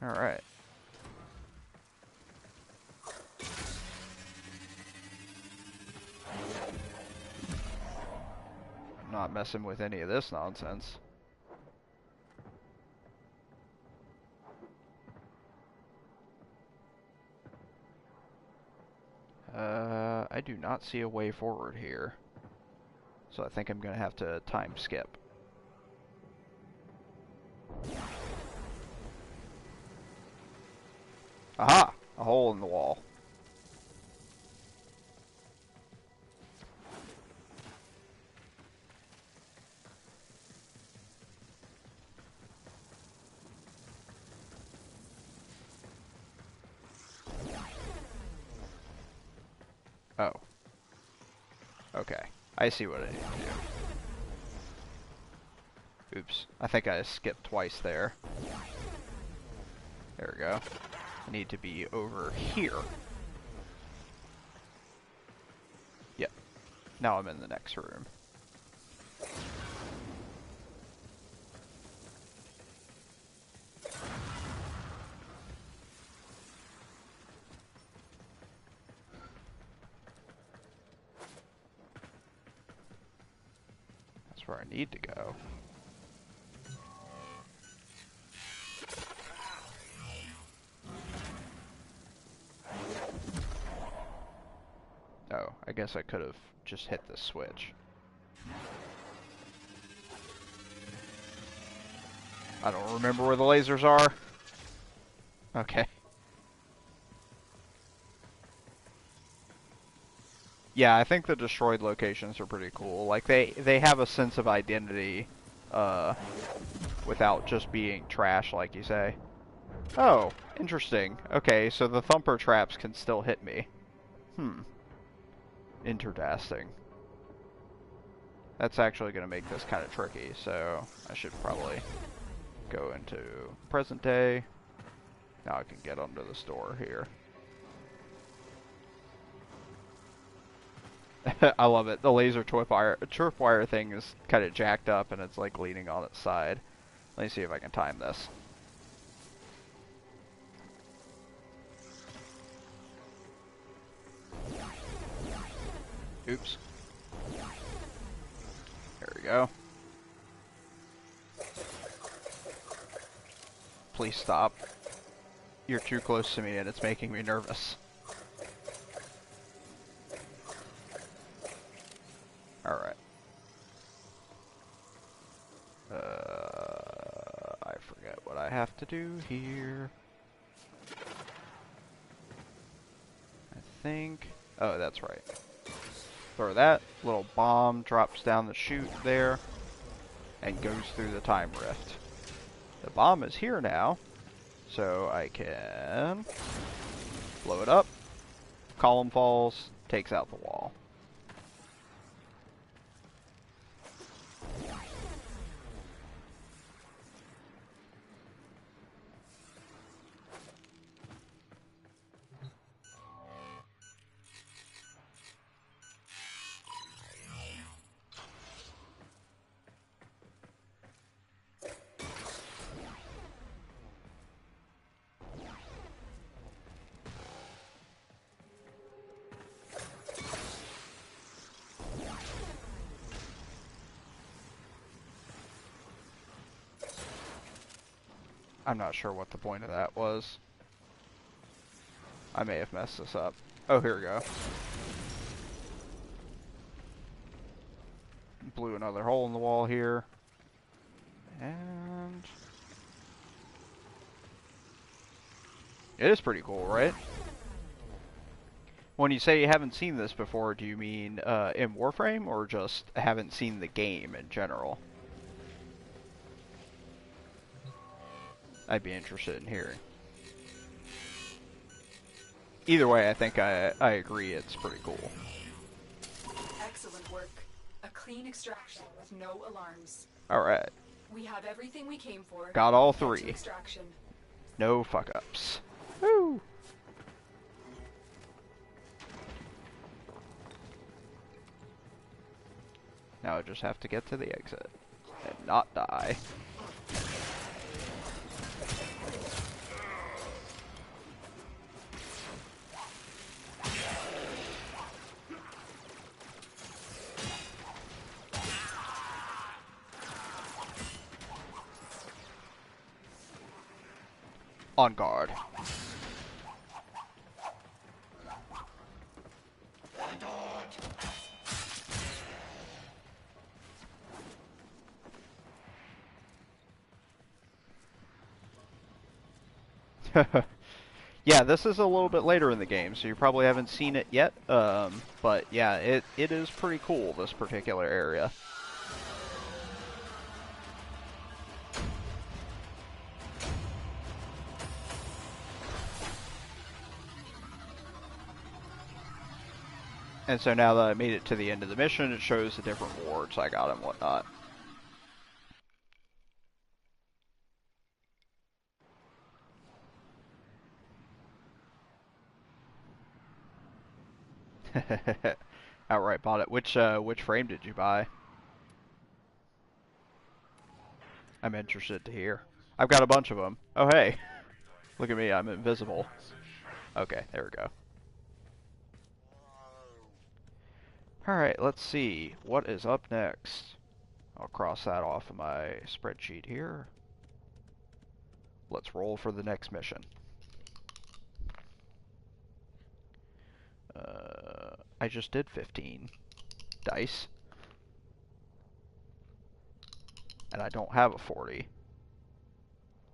Alright. I'm not messing with any of this nonsense. I do not see a way forward here. So I think I'm gonna have to time skip. Aha! A hole in the wall. Oh. Okay. I see what I need to do. Oops. I think I skipped twice there. There we go. I need to be over here. Yep. Now I'm in the next room. That's where I need to go. Oh, I guess I could have just hit the switch. I don't remember where the lasers are. Okay. Yeah, I think the destroyed locations are pretty cool. Like, they have a sense of identity, without just being trash, like you say. Oh, interesting. Okay, so the thumper traps can still hit me. Hmm. Interesting. That's actually going to make this kind of tricky, so I should probably go into present day. Now I can get under the store here. I love it. The laser tripwire thing is kind of jacked up and it's like leaning on its side. Let me see if I can time this. Oops. There we go. Please stop. You're too close to me and it's making me nervous. Alright. I forget what I have to do here. I think... Oh, that's right. Throw that. Little bomb drops down the chute there and goes through the time rift. The bomb is here now, so I can blow it up. Column falls, takes out the wall. I'm not sure what the point of that was. I may have messed this up. Oh, here we go. Blew another hole in the wall here. And... it is pretty cool, right? When you say you haven't seen this before, do you mean in Warframe, or just haven't seen the game in general? I'd be interested in hearing. Either way, I think I agree it's pretty cool. Excellent work. A clean extraction with no alarms. Alright. We have everything we came for. Got all Head to three. extraction. No fuck-ups. Woo! Now I just have to get to the exit and not die. On guard. Yeah, this is a little bit later in the game, so you probably haven't seen it yet. But yeah, it is pretty cool, this particular area. And so now that I made it to the end of the mission, it shows the different rewards I got and whatnot. Outright bought it. Which frame did you buy? I'm interested to hear. I've got a bunch of them. Oh hey, look at me, I'm invisible. Okay, there we go. Alright, let's see. What is up next? I'll cross that off of my spreadsheet here. Let's roll for the next mission. I just did 15 dice. And I don't have a 40.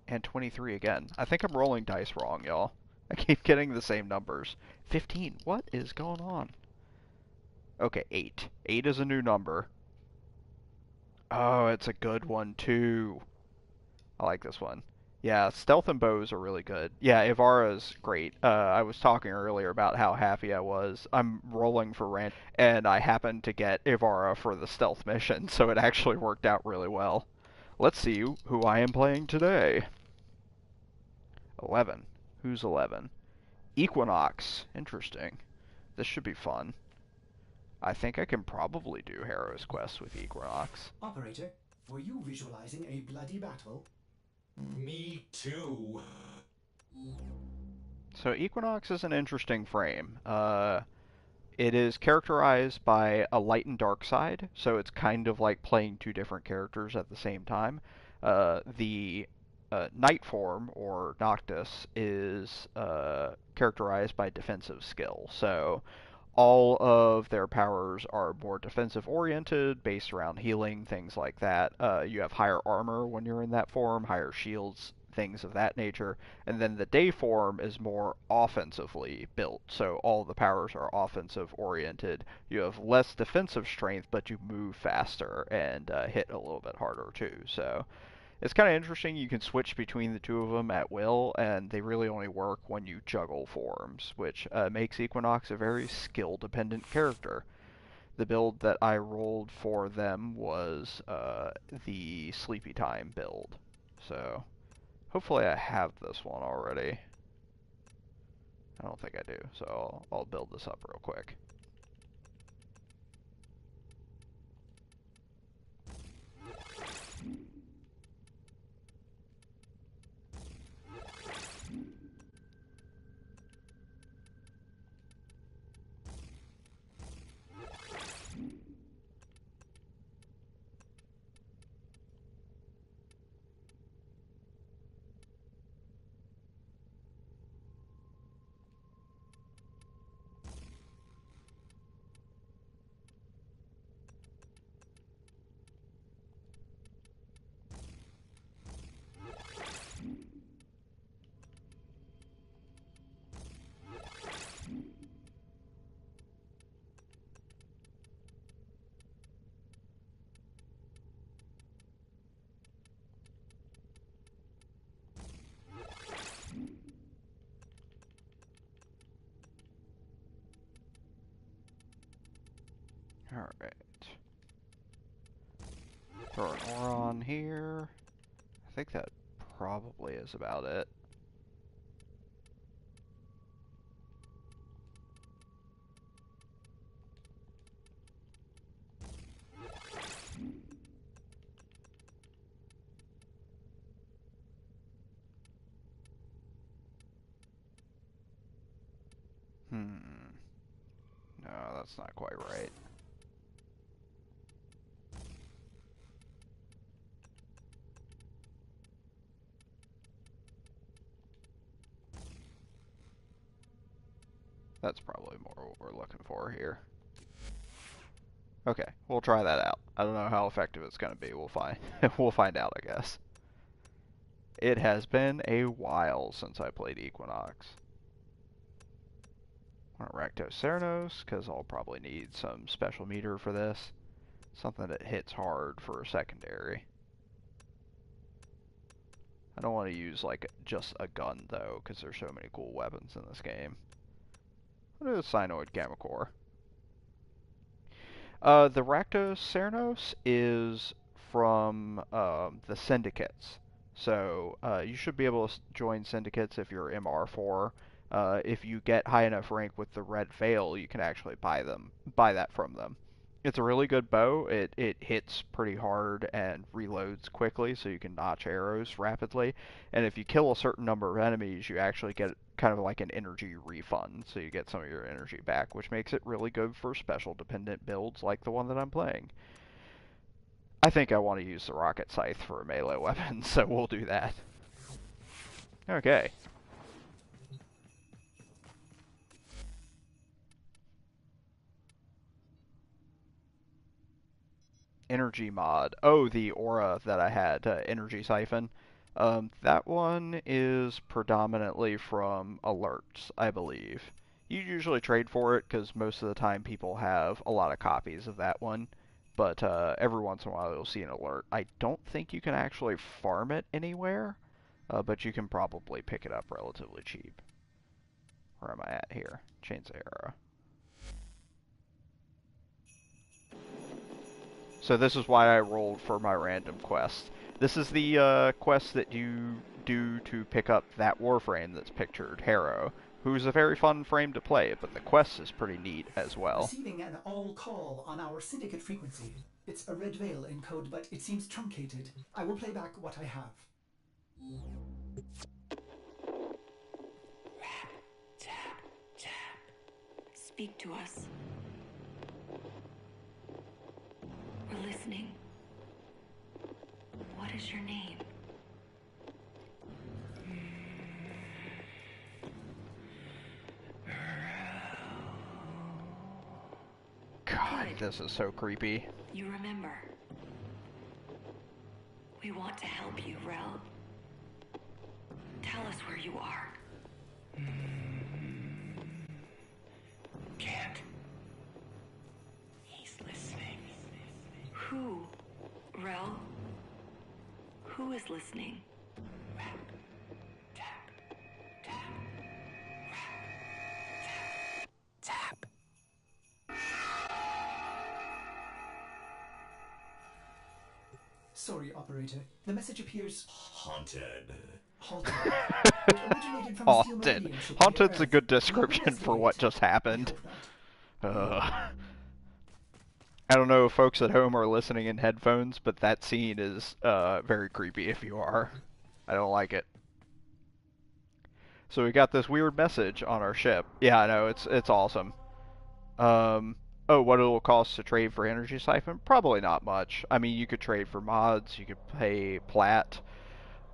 And 23 again. I think I'm rolling dice wrong, y'all. I keep getting the same numbers. 15. What is going on? Okay, 8. 8 is a new number. Oh, it's a good one, too. I like this one. Yeah, stealth and bows are really good. Yeah, Ivara's great. I was talking earlier about how happy I was. I'm rolling for rand, and I happened to get Ivara for the stealth mission, so it actually worked out really well. Let's see who I am playing today. 11. Who's 11? Equinox. Interesting. This should be fun. I think I can probably do Hero's Quest with Equinox. Operator, were you visualizing a bloody battle? Me too. So Equinox is an interesting frame. It is characterized by a light and dark side, so it's kind of like playing two different characters at the same time. The Night form, or Noctis, is characterized by defensive skill. So all of their powers are more defensive oriented, based around healing, things like that. You have higher armor when you're in that form, higher shields, things of that nature. And then the day form is more offensively built, so all the powers are offensive oriented. You have less defensive strength, but you move faster and hit a little bit harder too. So it's kind of interesting. You can switch between the two of them at will, and they really only work when you juggle forms, which makes Equinox a very skill-dependent character. The build that I rolled for them was the Sleepy Time build. So hopefully I have this one already. I don't think I do, so I'll build this up real quick. Alright. Throw an ore on here. I think that probably is about it. No, that's not quite right. That's probably more what we're looking for here. Okay, we'll try that out. I don't know how effective it's going to be. We'll find we'll find out, I guess. It has been a while since I played Equinox. I want Rakdos Ceranos, because I'll probably need some special meter for this. Something that hits hard for a secondary. I don't want to use like just a gun though, because there's so many cool weapons in this game. What is Cyanoid Gamma Core? The Rakdos Ceranos is from the syndicates. So you should be able to join syndicates if you're MR4. If you get high enough rank with the Red Veil, you can actually buy that from them. It's a really good bow. It hits pretty hard and reloads quickly, so you can notch arrows rapidly. And if you kill a certain number of enemies, you actually get kind of like an energy refund, so you get some of your energy back, which makes it really good for special dependent builds like the one that I'm playing. I think I want to use the rocket scythe for a melee weapon, so we'll do that. Okay. Energy mod. Oh, the aura that I had, Energy Siphon. That one is predominantly from alerts, I believe. You usually trade for it because most of the time people have a lot of copies of that one, but every once in a while you'll see an alert. I don't think you can actually farm it anywhere, but you can probably pick it up relatively cheap. Where am I at here? Chains of Arrow. So this is why I rolled for my random quest. This is the quest that you do to pick up that Warframe that's pictured, Harrow, who's a very fun frame to play, but the quest is pretty neat as well. Receiving an all call on our syndicate frequency. It's a red veil in code, but it seems truncated. I will play back what I have. Speak to us. We're listening. What is your name? God, this is so creepy. You remember. We want to help you, Rel. Tell us where you are. Can't. He's listening. Who? Rel? Who is listening? Rap, tap, tap, rap, tap, tap. Sorry, operator. The message appears Haunted. halted. It originated from a steel Haunted. meridian ship Haunted's near a good Earth. description We'll for what investigate. just happened. We hope not. I don't know if folks at home are listening in headphones, but that scene is very creepy if you are. I don't like it. So we got this weird message on our ship. Yeah, I know, it's awesome. Oh, what it'll cost to trade for Energy Siphon? Probably not much. I mean, you could trade for mods, you could pay plat.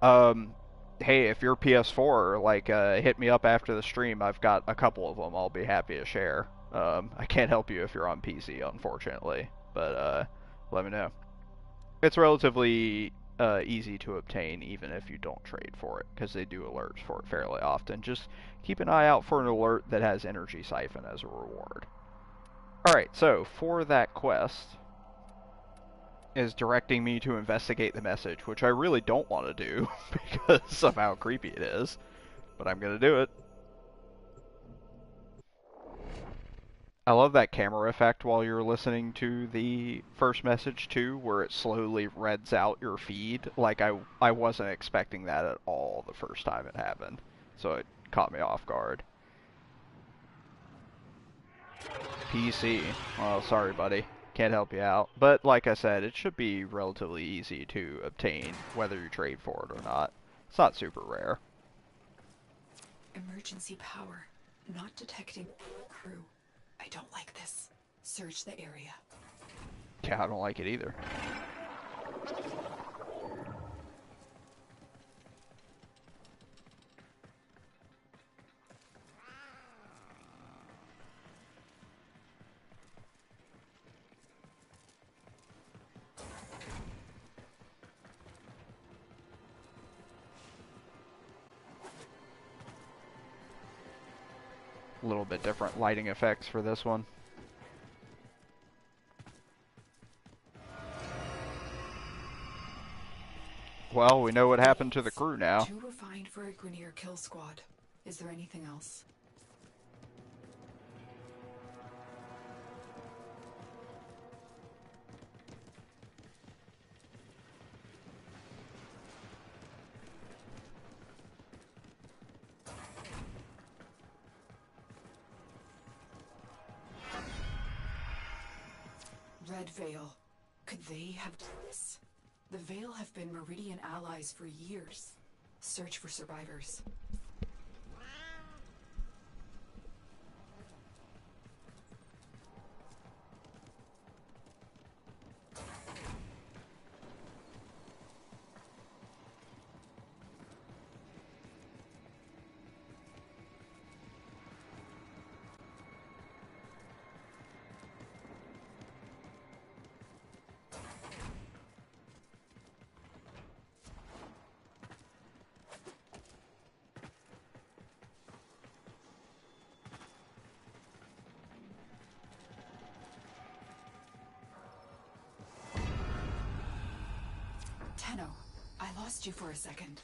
Hey, if you're PS4, like, hit me up after the stream. I've got a couple of them I'll be happy to share. I can't help you if you're on PC, unfortunately, but let me know. It's relatively easy to obtain, even if you don't trade for it, because they do alerts for it fairly often. Just keep an eye out for an alert that has Energy Siphon as a reward. Alright, so for that quest is directing me to investigate the message, which I really don't want to do because of how creepy it is, but I'm going to do it. I love that camera effect while you're listening to the first message too, where it slowly reds out your feed. Like I wasn't expecting that at all the first time it happened, so it caught me off guard. PC. Oh, sorry, buddy. Can't help you out. But like I said, it should be relatively easy to obtain, whether you trade for it or not. It's not super rare. Emergency power. Not detecting crew. I don't like this. Search the area. Yeah, I don't like it either. A little bit different lighting effects for this one. Well, we know what happened to the crew now. Too refined for a Grineer kill squad. Is there anything else? Red Veil. Could they have done this? The Veil have been Meridian allies for years. Search for survivors. Tenno, I lost you for a second.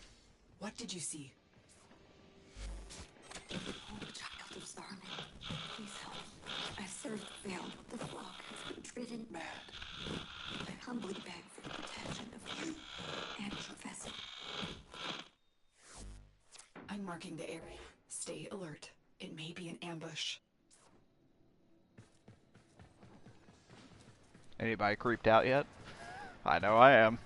What did you see? Oh, child of Zarman, please help. I served Vale. The flock has been driven mad. I humbly beg for the protection of you and Professor. I'm marking the area. Stay alert. It may be an ambush. Anybody creeped out yet? I know I am.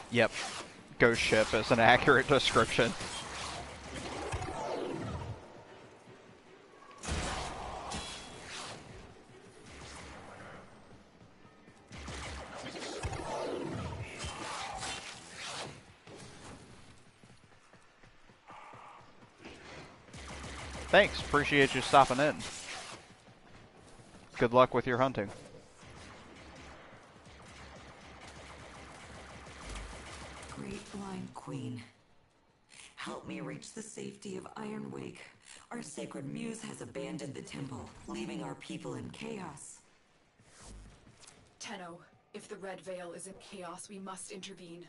Yep. Ghost ship is an accurate description. Thanks, appreciate you stopping in. Good luck with your hunting. Great Blind Queen, help me reach the safety of Iron Wake. Our sacred muse has abandoned the temple, leaving our people in chaos. Tenno, if the Red Veil is in chaos, we must intervene.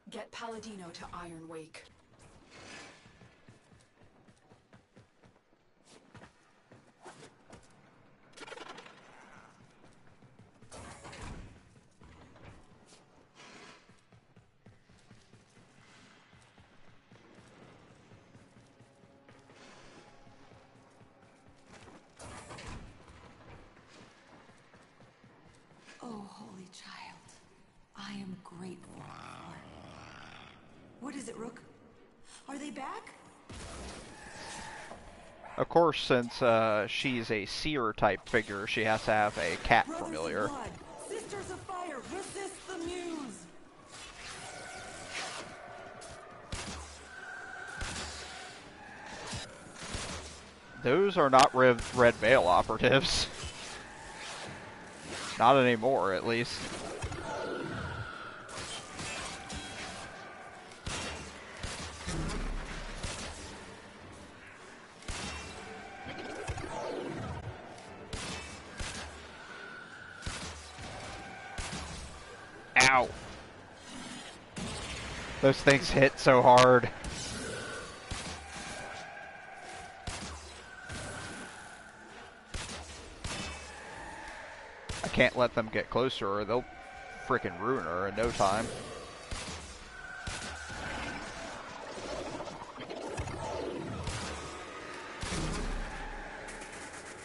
Get Palladino to Iron Wake. Oh, holy child, I am grateful for... What is it, Rook? Are they back? Of course, since she's a seer type figure, she has to have a cat Brothers familiar. of blood, sisters of fire, resist the muse! Those are not Red Veil operatives. Not anymore, at least. Ow! Those things hit so hard. I can't let them get closer or they'll frickin' ruin her in no time.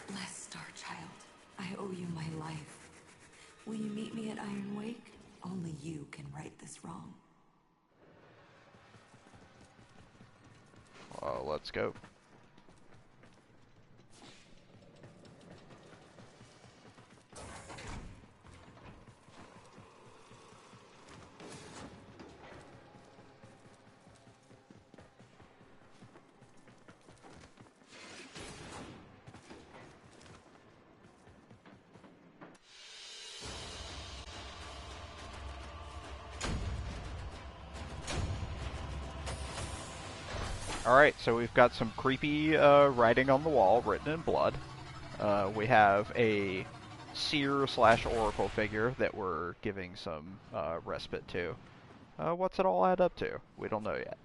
Blessed Star Child, I owe you my life. Will you meet me at Iron Wake? Only you can right this wrong. Let's go. Alright, so we've got some creepy writing on the wall written in blood. We have a seer slash oracle figure that we're giving some respite to. What's it all add up to? We don't know yet.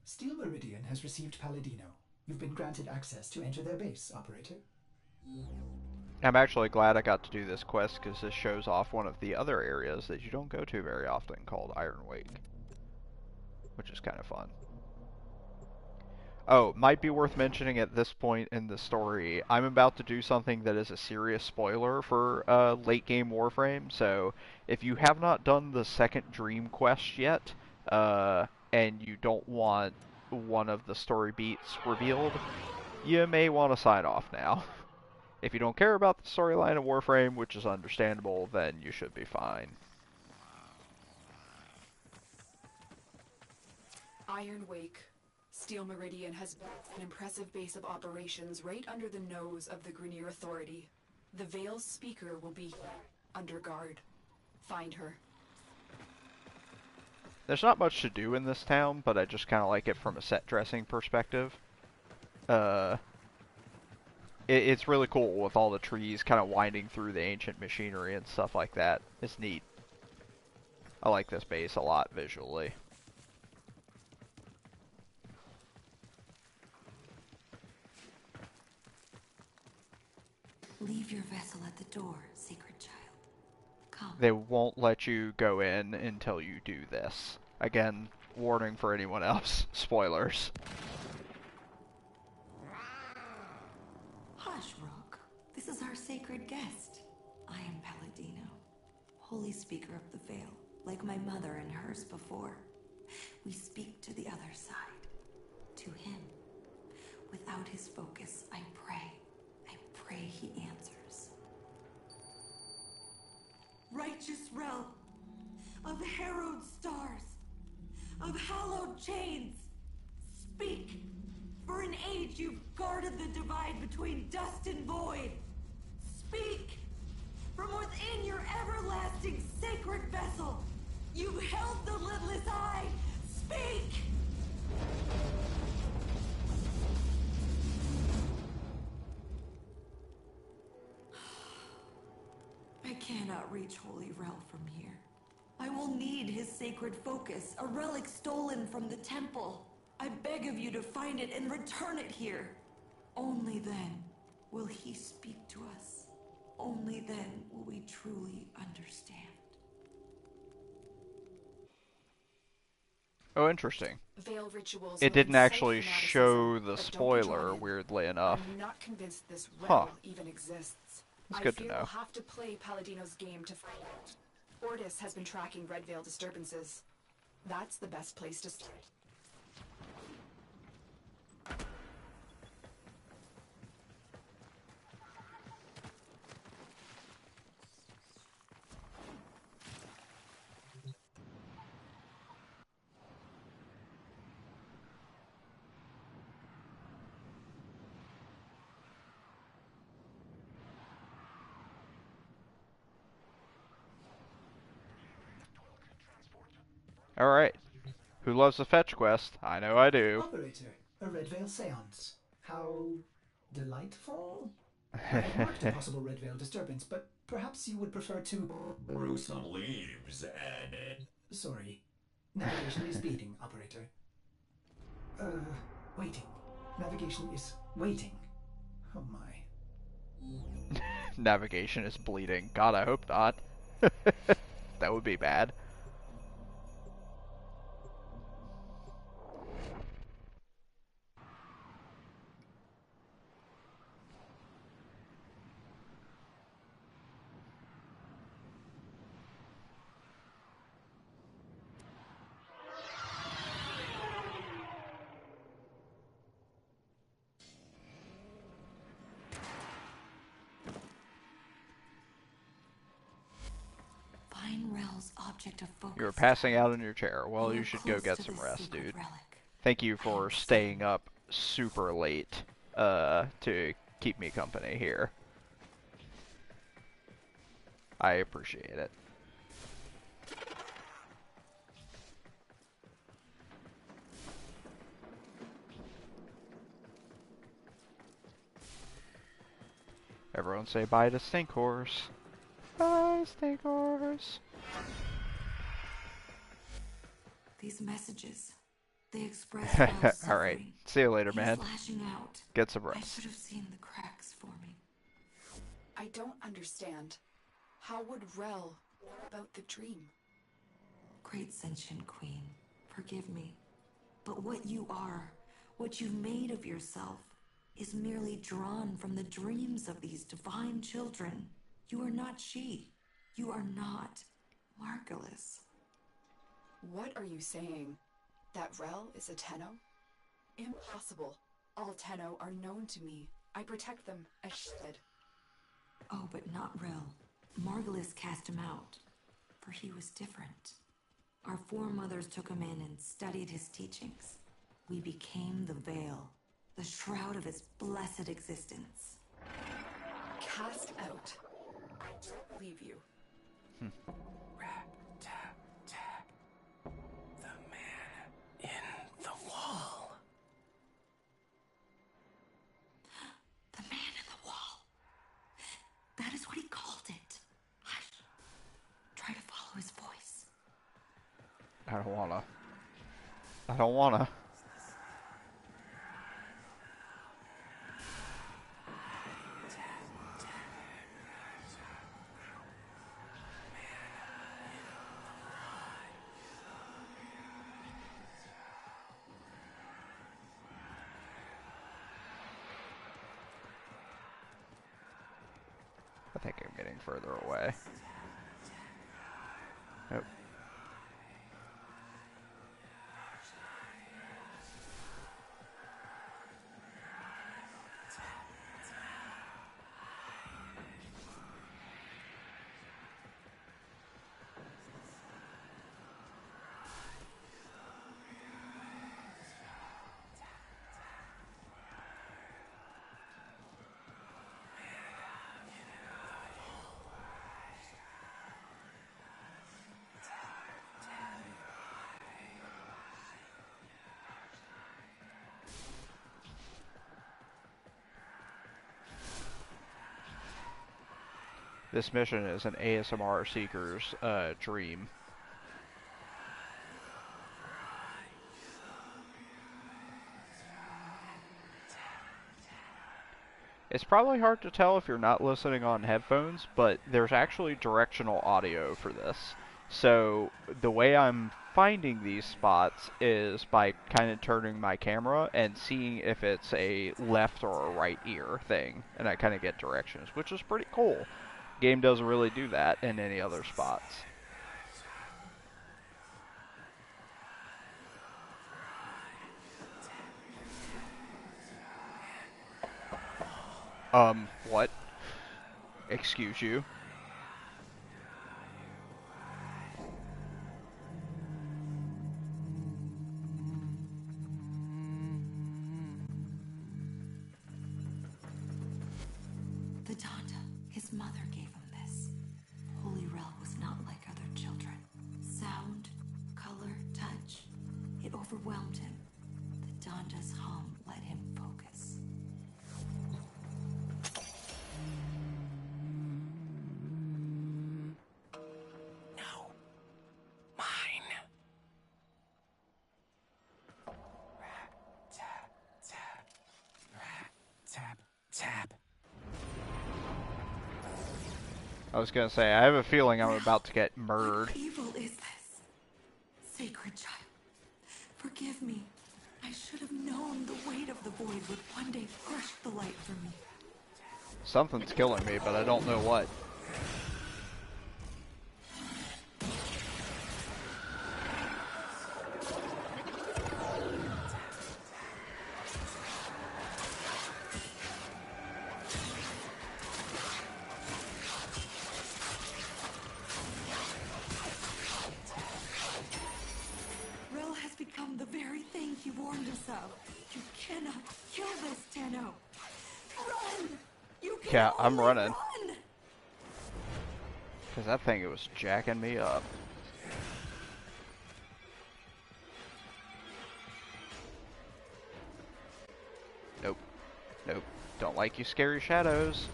Steel Meridian has received Palladino. You've been granted access to enter their base, Operator. I'm actually glad I got to do this quest because this shows off one of the other areas that you don't go to very often called Iron Wake, which is kind of fun. Oh, might be worth mentioning at this point in the story, I'm about to do something that is a serious spoiler for late game Warframe, so if you have not done the second Dream quest yet, and you don't want one of the story beats revealed, you may want to sign off now. If you don't care about the storyline of Warframe, which is understandable, then you should be fine. Iron Wake. Steel Meridian has built an impressive base of operations right under the nose of the Grineer Authority. The Veil's speaker will be under guard. Find her. There's not much to do in this town, but I just kind of like it from a set dressing perspective. It's really cool with all the trees kind of winding through the ancient machinery and stuff like that. It's neat. I like this base a lot visually. Leave your vessel at the door, sacred child. Come. They won't let you go in until you do this. Again, warning for anyone else. Spoilers. Hush, Rook. This is our sacred guest. I am Palladino, holy speaker of the Veil, like my mother and hers before. We speak to the other side, to him. Without his focus, I pray he answers. Righteous realm of harrowed stars, of hallowed chains, speak! For an age you've guarded the divide between dust and void. Speak! From within your everlasting sacred vessel, you've held the lidless eye. Speak! I cannot reach Holy Rel from here. I will need his sacred focus, a relic stolen from the temple. I beg of you to find it and return it here. Only then will he speak to us. Only then will we truly understand. Oh, interesting. Veil rituals It will didn't incite actually fanaticism, show the but don't be spoiler, drawn in. weirdly enough. I'm not convinced this Huh. realm even exists. That's I good to fear know. we'll have to play Palladino's game to find out. Ortis has been tracking Red Veil disturbances. That's the best place to start. Alright. Who loves a fetch quest? I know I do. Operator, a Red Veil seance. How delightful. I had marked a possible Red Veil disturbance, but perhaps you would prefer to... Brew some leaves and... Sorry. Navigation is beating, operator. Waiting. Navigation is waiting. Oh my. Navigation is bleeding. God, I hope not. That would be bad. Find Rel's object of focus. You're passing out in your chair. Well, We you are should go close get to some the rest, secret dude. relic. Thank you I for am staying certain. up super late, to keep me company here. I appreciate it. Everyone say bye to Stink Horse. Bye, Stink Horse. These messages, they express Rel's Alright, suffering. see you later, He's man. lashing out. Get some I rest. should have seen the cracks forming. I don't understand. How would Rel know about the dream? Great sentient queen, forgive me. But what you are, what you've made of yourself, is merely drawn from the dreams of these divine children. You are not she. You are not Margulis. What are you saying? That Rel is a Tenno? Impossible. All Tenno are known to me. I protect them as she did. Oh, but not Rel. Margulis cast him out, for he was different. Our foremothers took him in and studied his teachings. We became the veil, the shroud of his blessed existence. Cast out. Leave you. Rat, tap, tap. The man in the wall. The man in the wall. That is what he called it. Hush. Try to follow his voice. I don't wanna. I don't wanna. I think I'm getting further away. Nope. This mission is an ASMR seeker's dream. It's probably hard to tell if you're not listening on headphones, but there's actually directional audio for this. So the way I'm finding these spots is by kind of turning my camera and seeing if it's a left or a right ear thing, and I kind of get directions, which is pretty cool. Game doesn't really do that in any other spots. What? Excuse you? The Donda, his mother gave him this. Holy Rel was not like other children. Sound, color, touch, it overwhelmed him. The Donda's hum let him focus. No. Mine. Rat, tap, tap. Rat, tap, tap. I was gonna say, I have a feeling I'm about to get murdered. What evil is this? Sacred child, forgive me. I should have known the weight of the void would one day crush the light from me. Something's killing me, but I don't know what. Rel has become the very thing he warned us of. You cannot kill this, Tenno. Run! You can Yeah, I'm only running. Run! Because that thing was jacking me up. Nope. Nope. Don't like you scary shadows.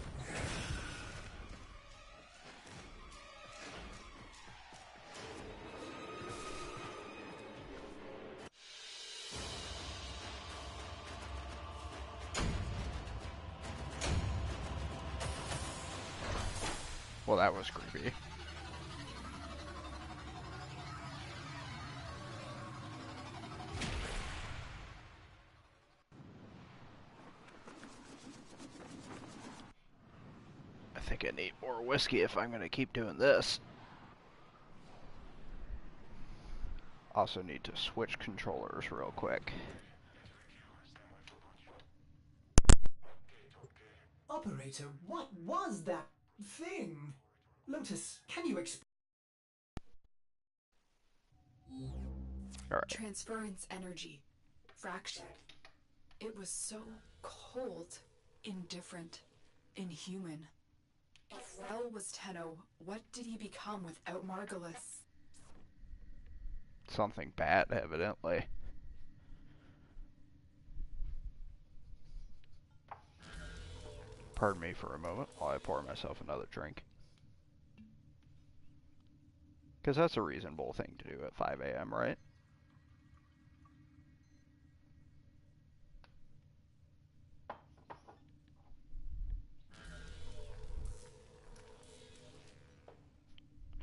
Well, that was creepy. I think I need more whiskey if I'm gonna keep doing this. Also need to switch controllers real quick. Operator, what was that thing? Lotus, can you explain? Alright. Transference energy. Fractured. It was so cold, indifferent, inhuman. If Rel was Tenno, what did he become without Margulis? Something bad, evidently. Pardon me for a moment while I pour myself another drink. Because that's a reasonable thing to do at 5 a.m., right?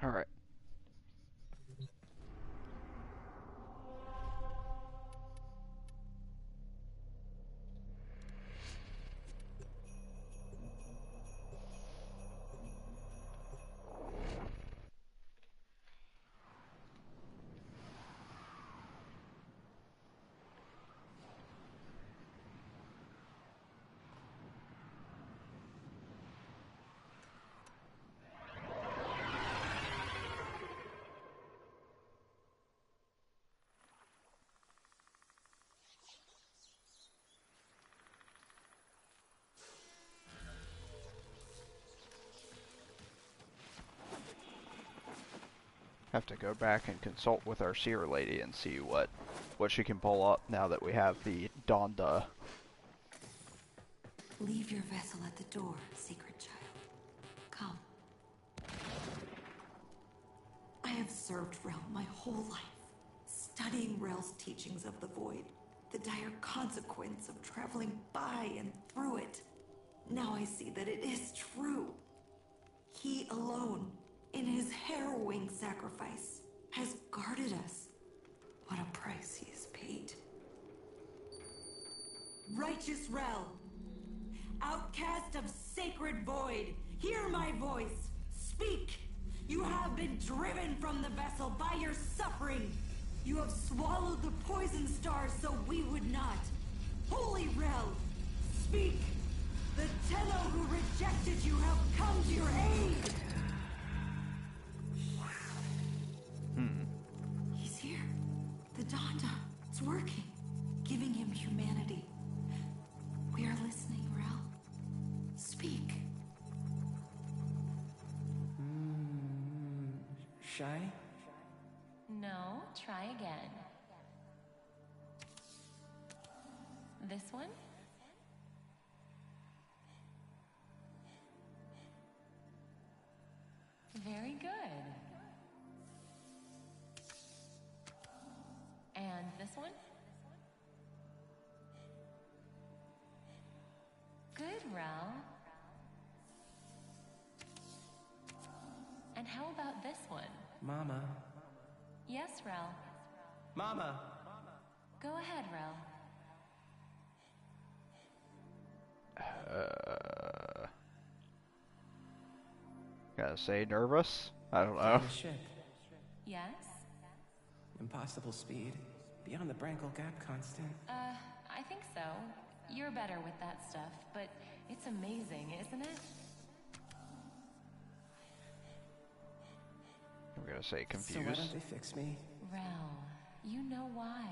Alright. Have to go back and consult with our seer lady and see what she can pull up now that we have the Donda. Leave your vessel at the door, sacred child. Come. I have served Rel my whole life, studying Rel's teachings of the void, the dire consequence of traveling by and through it. Now I see that it is true. He alone, in his harrowing sacrifice, has guarded us. What a price he has paid. Righteous Rel, outcast of sacred void, hear my voice. Speak. You have been driven from the vessel by your suffering. You have swallowed the poison stars so we would not. Holy Rel, speak. The Tenno who rejected you have come to your aid. He's here. The Donda. It's working. Giving him humanity. We are listening, Rel. Speak. Shy? No, try again. This one? Very good. And this one? Good, Rel. And how about this one? Mama. Yes, Rel. Mama! Go ahead, Rel. Gotta say nervous? I don't know. On the ship. Yes? Impossible speed. Beyond the Brangle Gap constant. I think so. You're better with that stuff, but it's amazing, isn't it? I'm gonna say So why confused. don't they fix me? Rel, you know why.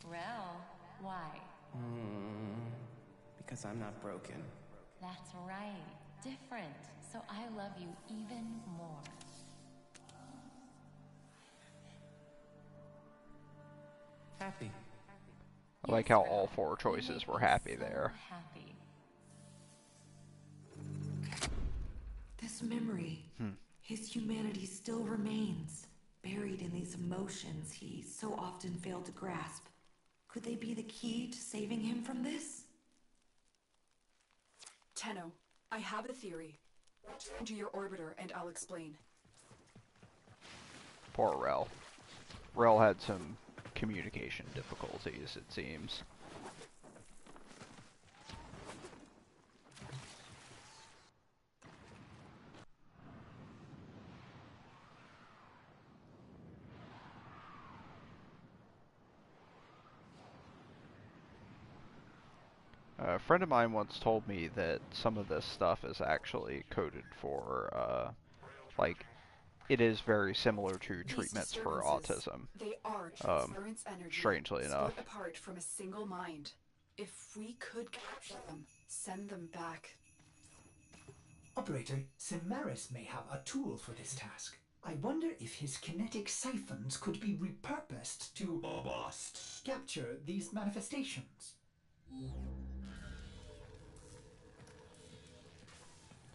Rel, why? Because I'm not broken. That's right. Different. So I love you even more. Happy. I like how all four choices were happy there. Happy. This memory, his humanity still remains, buried in these emotions he so often failed to grasp. Could they be the key to saving him from this? Tenno, I have a theory. Return to your orbiter and I'll explain. Poor Rel. Rel had some communication difficulties, it seems. A friend of mine once told me that some of this stuff is actually coded for, like, it is very similar to These treatments for disturbances, autism, they are transference energy strangely enough. split apart from a single mind. If we could capture them, send them back. Operator, Simaris may have a tool for this task. I wonder if his kinetic siphons could be repurposed to capture these manifestations.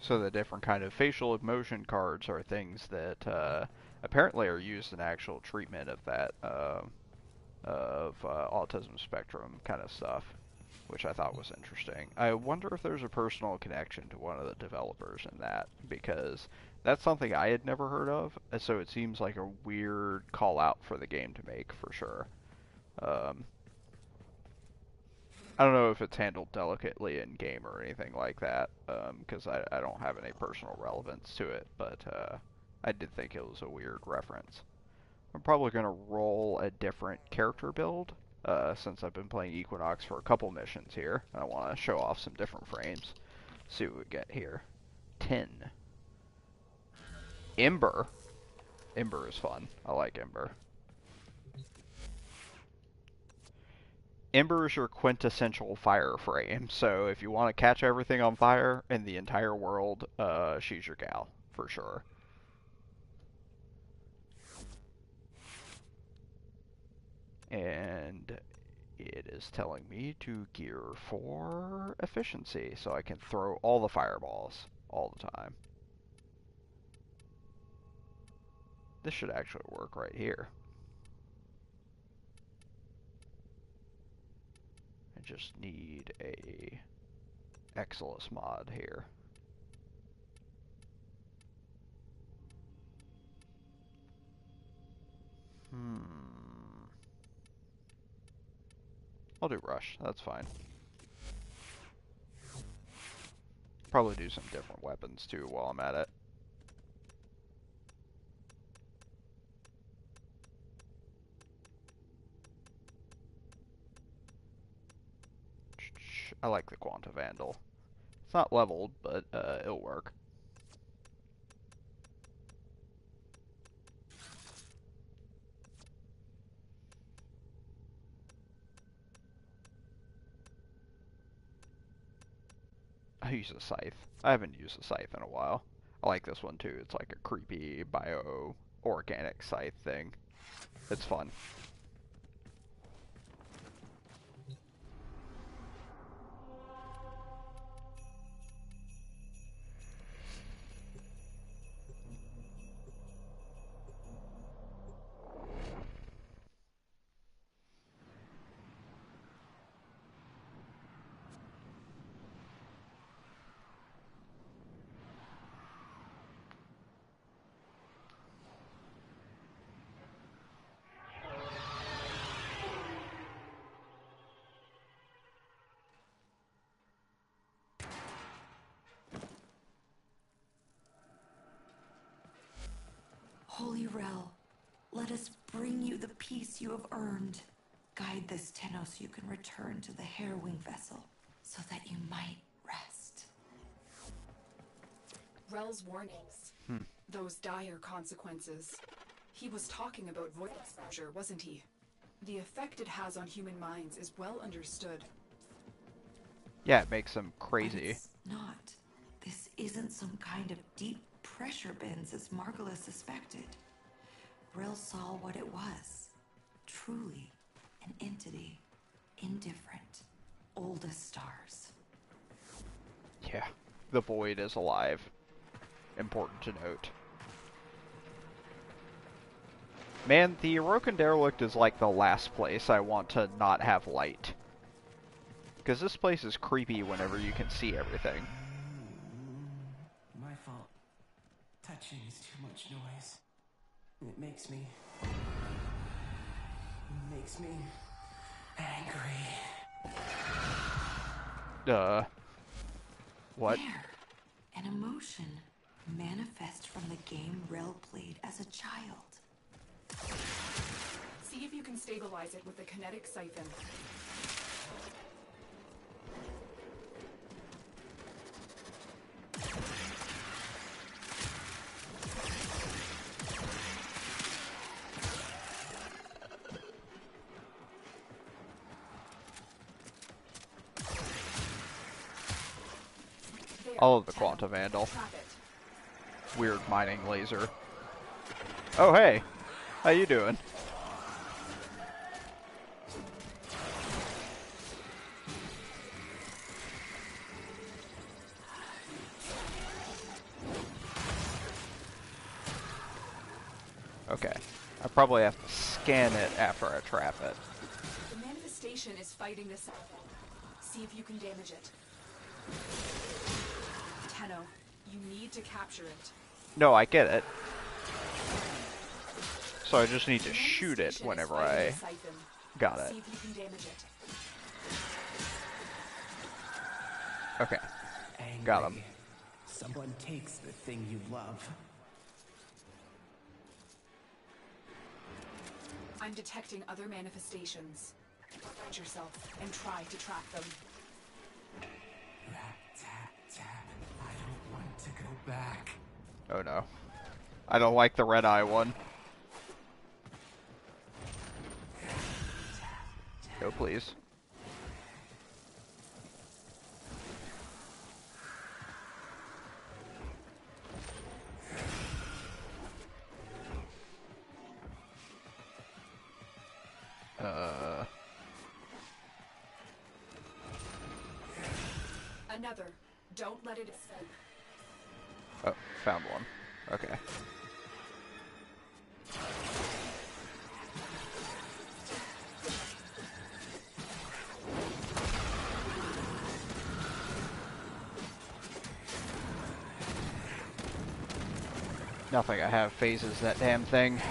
So the different kind of facial emotion cards are things that apparently are used in actual treatment of that autism spectrum kind of stuff, which I thought was interesting. I wonder if there's a personal connection to one of the developers in that, because that's something I had never heard of, so it seems like a weird call out for the game to make for sure. I don't know if it's handled delicately in game or anything like that, because I don't have any personal relevance to it, but I did think it was a weird reference. I'm probably going to roll a different character build, since I've been playing Equinox for a couple missions here. I want to show off some different frames. See what we get here. 10. Ember. Ember is fun. I like Ember. Ember is your quintessential fire frame, so if you want to catch everything on fire in the entire world, she's your gal, for sure. And it is telling me to gear for efficiency, so I can throw all the fireballs all the time. This should actually work right here. I just need a Exilus mod here. I'll do Rush, that's fine. Probably do some different weapons too while I'm at it. I like the Quanta Vandal. It's not leveled, but it'll work. I use a scythe. I haven't used a scythe in a while. I like this one too. It's like a creepy bio-organic scythe thing. It's fun. Holy Rel, let us bring you the peace you have earned. Guide this Tenno so you can return to the Hairwing vessel, so that you might rest. Rel's warnings. Those dire consequences. He was talking about void exposure, wasn't he? The effect it has on human minds is well understood. Yeah, it makes them But crazy. it's not. This isn't some kind of deep pressure bends as Margolis suspected. Rel saw what it was. Truly an entity. Indifferent. Old as stars. Yeah, the void is alive. Important to note. Man, the Orokin Derelict is like the last place I want to not have light. Because this place is creepy whenever you can see everything. My fault. Touching is too much noise. It makes me angry. What? There. An emotion. Manifest from the game Rel played as a child. See if you can stabilize it with the kinetic siphon. I love the Tenno. Quanta Vandal. Trap it. Weird mining laser. Oh, hey. How you doing? Okay. I probably have to scan it after I trap it. The manifestation is fighting this. See if you can damage it. Tenno, you need to capture it. No, I get it. So I just need to shoot it whenever I... Got it. See if you can damage it. Okay. Angry. Got him. Someone takes the thing you love. I'm detecting other manifestations. Protect yourself and try to trap them. Rat, tat, tat. I don't want to go back. Oh no. I don't like the red eye one. No, please. Another. Don't let it escape. Oh, found one. Okay. Nothing I have phases that damn thing.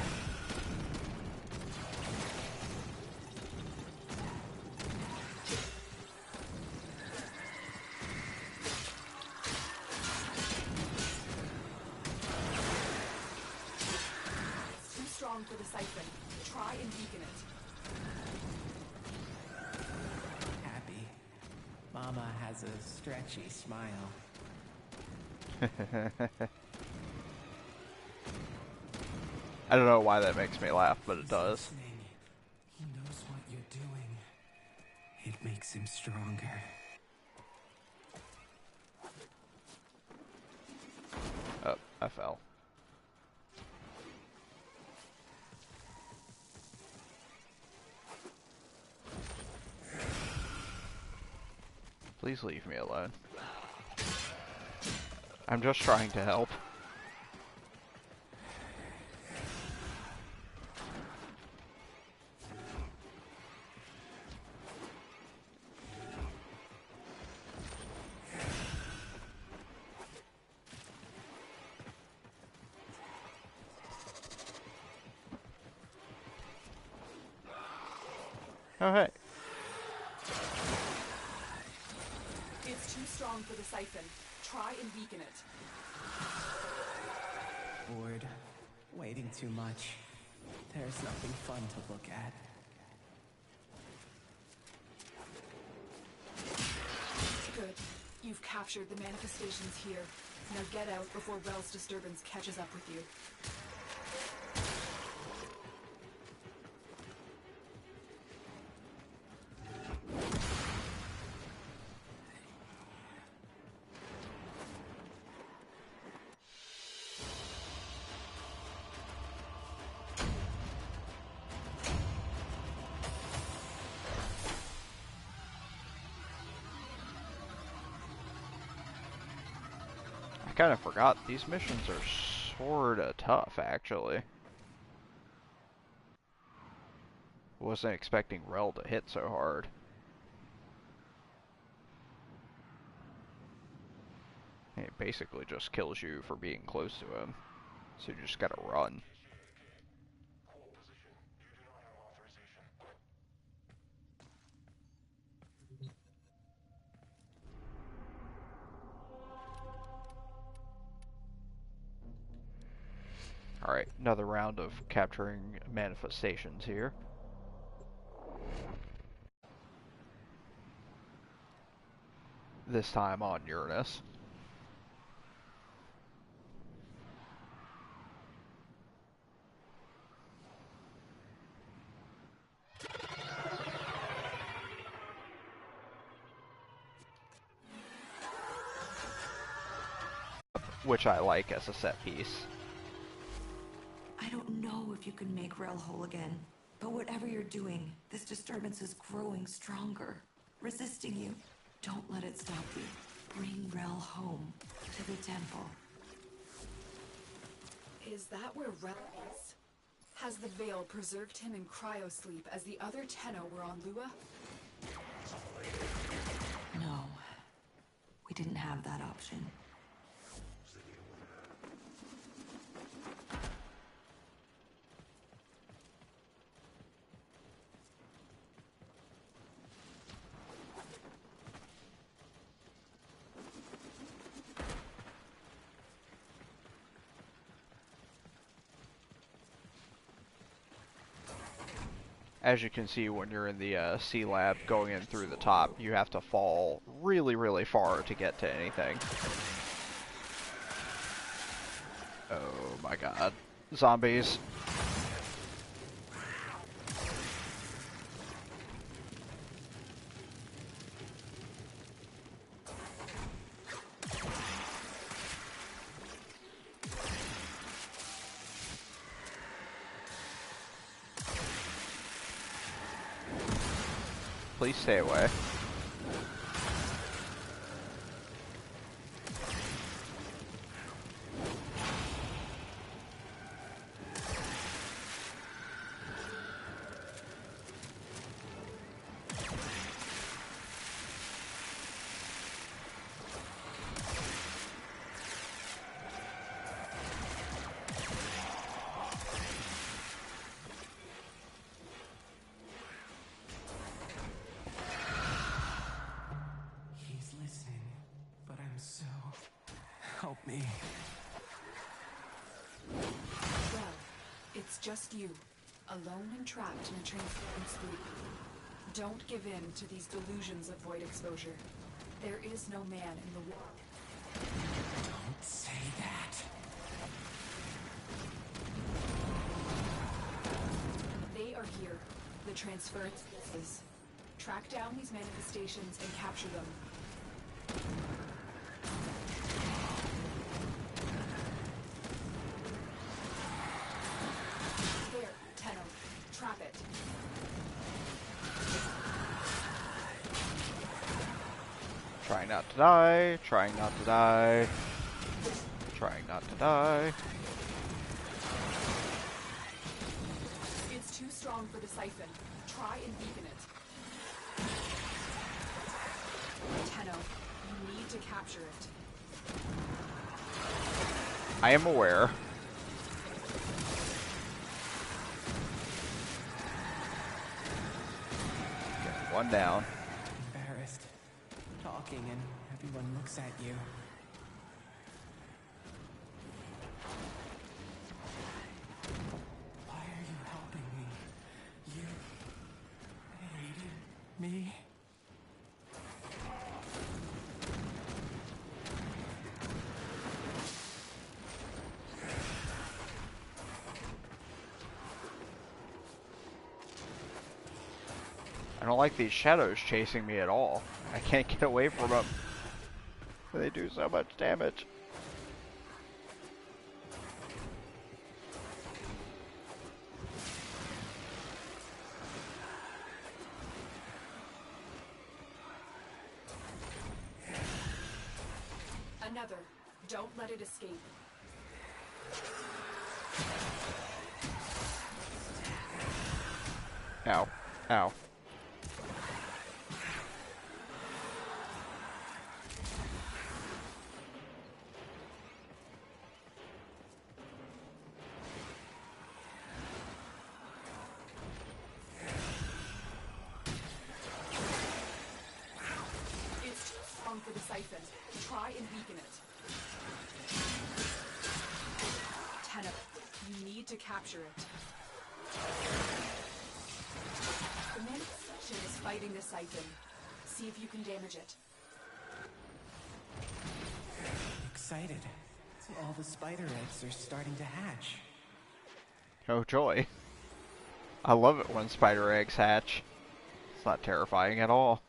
Too strong for the siphon. Try and weaken it. Happy. Mama has a stretchy smile. I don't know why that makes me laugh, but it does. Listening. He knows what you're doing. It makes him stronger. Oh, I fell. Please leave me alone. I'm just trying to help. Oh, hey. It's too strong for the siphon. Try and weaken it. Bored. Waiting too much. There's nothing fun to look at. Good. You've captured the manifestations here. Now get out before Rel's disturbance catches up with you. I kind of forgot these missions are sorta tough, actually. Wasn't expecting Rel to hit so hard. It basically just kills you for being close to him. So you just gotta run. Alright, another round of capturing manifestations here. This time on Uranus. which I like as a set piece. I don't know if you can make Rel whole again, but whatever you're doing, this disturbance is growing stronger, resisting you. Don't let it stop you. Bring Rel home to the temple. Is that where Rel is? Has the veil preserved him in cryosleep as the other Tenno were on Lua? No, we didn't have that option. As you can see when you're in the C lab going in through the top, you have to fall really, really far to get to anything. Oh my god. Zombies. Please stay away. Help me. Well, it's just you, alone and trapped in a transference loop. Don't give in to these delusions of void exposure. There is no man in the world. Don't say that. They are here, the transferences. Track down these manifestations and capture them. There, Tenno. Trap it. Trying not to die, trying not to die, trying not to die. It's too strong for the siphon. Try and weaken it. Tenno, you need to capture it. I am aware. Okay, one down. Embarrassed. Talking and everyone looks at you. Why are you helping me? You hated me? I don't like these shadows chasing me at all. I can't get away from them. They do so much damage. Another. Don't let it escape. Ow. Ow. It's too strong for the siphon. Try and weaken it. Tenno, you need to capture it. The manifestation is fighting the siphon. See if you can damage it. Excited. All the spider eggs are starting to hatch. Oh joy. I love it when spider eggs hatch. It's not terrifying at all.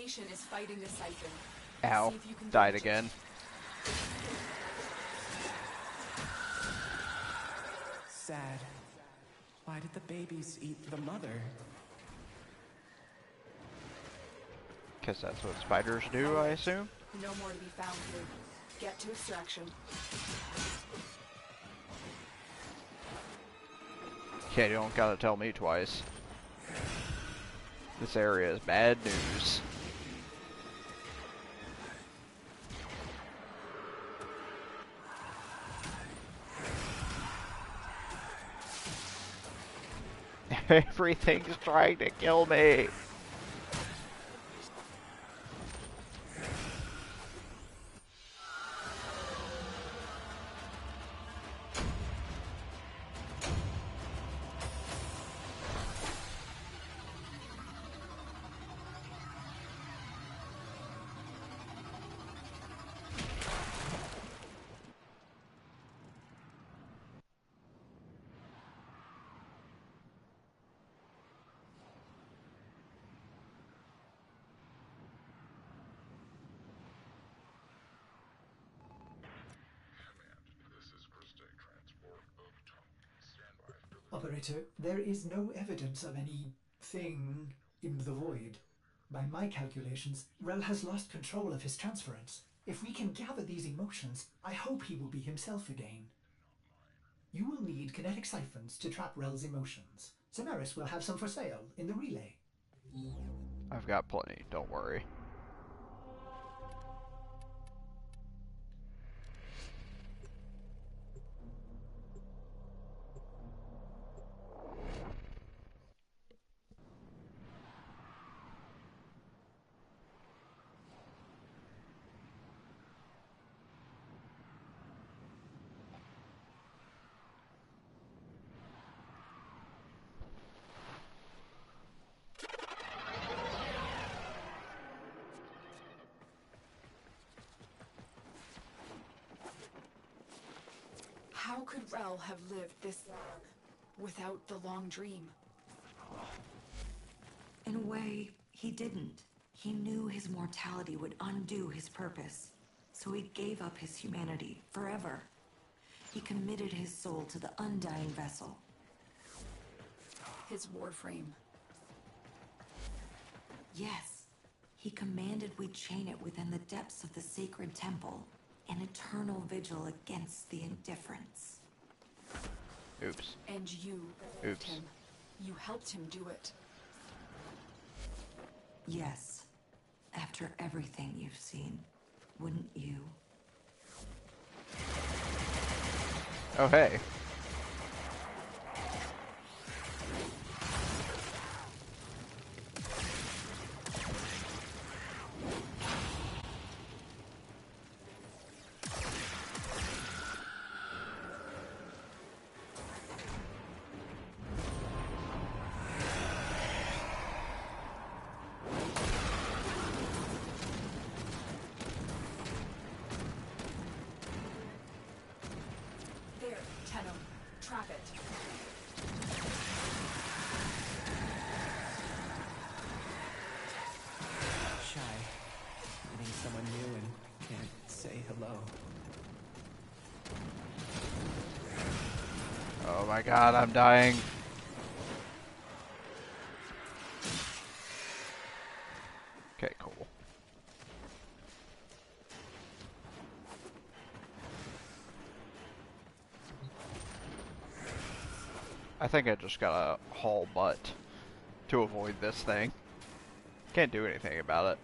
station is fighting the siphon. Ow. See if you can Died damage it. again. Sad. Why did the babies eat the mother? Because that's what spiders do, I assume? No more to be found here. Get to extraction. Okay, you don't gotta tell me twice. This area is bad news. Everything's trying to kill me. Operator, there is no evidence of any thing in the void. By my calculations, Rel has lost control of his transference. If we can gather these emotions, I hope he will be himself again. You will need kinetic siphons to trap Rel's emotions. Samaris will have some for sale in the relay. I've got plenty, don't worry. How could Rel have lived this long without the long dream? In a way, he didn't. He knew his mortality would undo his purpose, so he gave up his humanity forever. He committed his soul to the undying vessel. His Warframe. Yes, he commanded we chain it within the depths of the sacred temple, an eternal vigil against the indifference. Oops. And you Oops. helped him. You helped him do it. Yes, after everything you've seen, wouldn't you? Oh, hey. There, Tenno. Trap it. Shy. Meeting someone new and can't say hello. Oh my god, I'm dying. Okay, cool. I think I just gotta haul butt to avoid this thing. Can't do anything about it.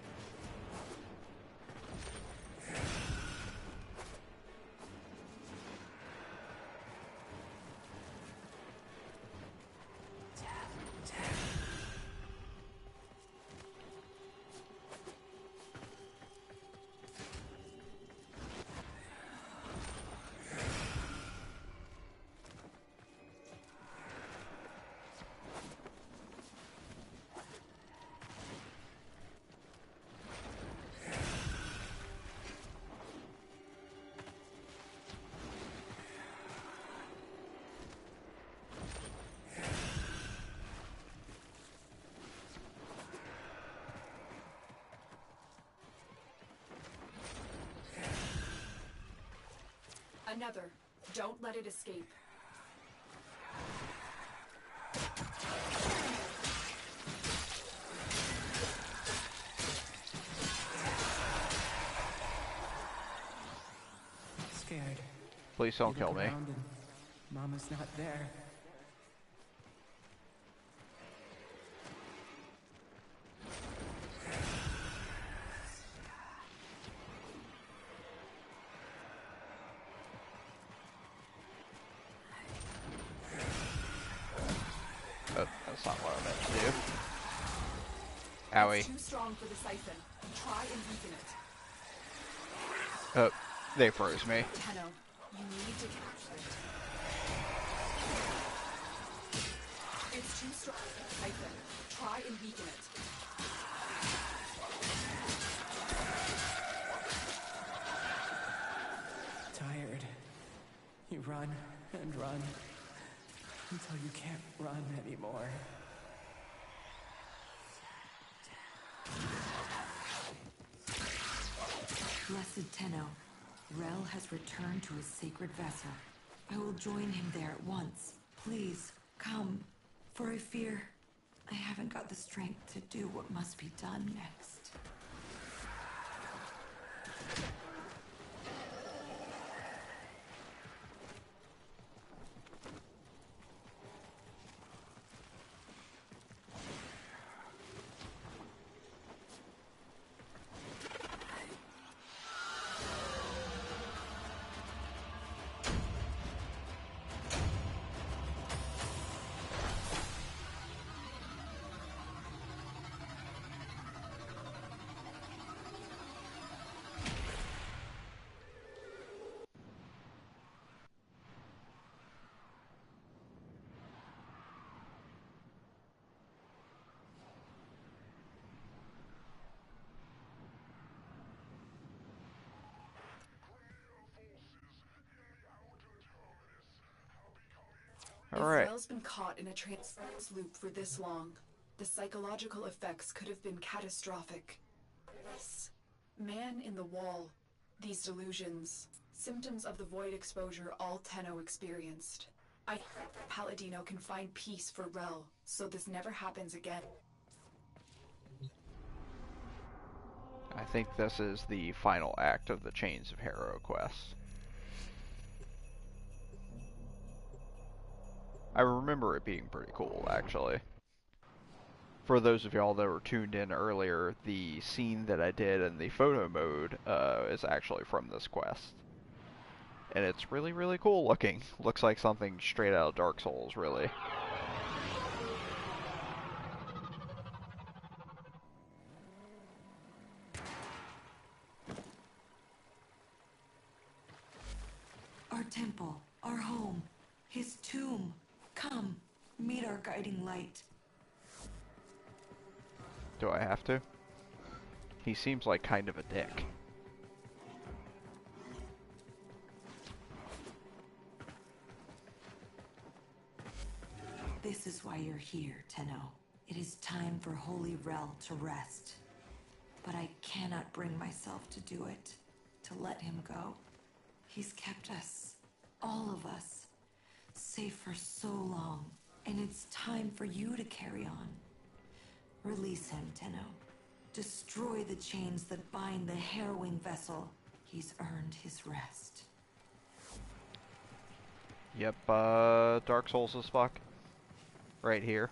Another. Don't let it escape. Scared. Please don't You look kill me. around and Mama's not there. Oh, that's not what I meant to do. It's Owie. too strong for the siphon. Try and weaken it. Oh, they froze me. Tenno, you need to capture it. It's too strong for the siphon. Try and weaken it. Tired. You run and run until you can't run anymore. Blessed Tenno, Rel has returned to his sacred vessel. I will join him there at once. Please, come, for I fear I haven't got the strength to do what must be done next. If Alright. Rel's been caught in a transference loop for this long, the psychological effects could have been catastrophic. This man in the wall, these delusions, symptoms of the void exposure all Tenno experienced. I hope Palladino can find peace for Rel, so this never happens again. I think this is the final act of the Chains of Harrow quest. I remember it being pretty cool, actually. For those of y'all that were tuned in earlier, the scene that I did in the photo mode is actually from this quest. And it's really, really cool looking. Looks like something straight out of Dark Souls, really. Our temple, our home, his tomb. Come, meet our guiding light. Do I have to? He seems like kind of a dick. This is why you're here, Tenno. It is time for Holy Rel to rest. But I cannot bring myself to do it, to let him go. He's kept us, all of us, safe for so long, and it's time for you to carry on. Release him, Tenno. Destroy the chains that bind the harrowing vessel. He's earned his rest. Yep, Dark Souls as fuck. Right here.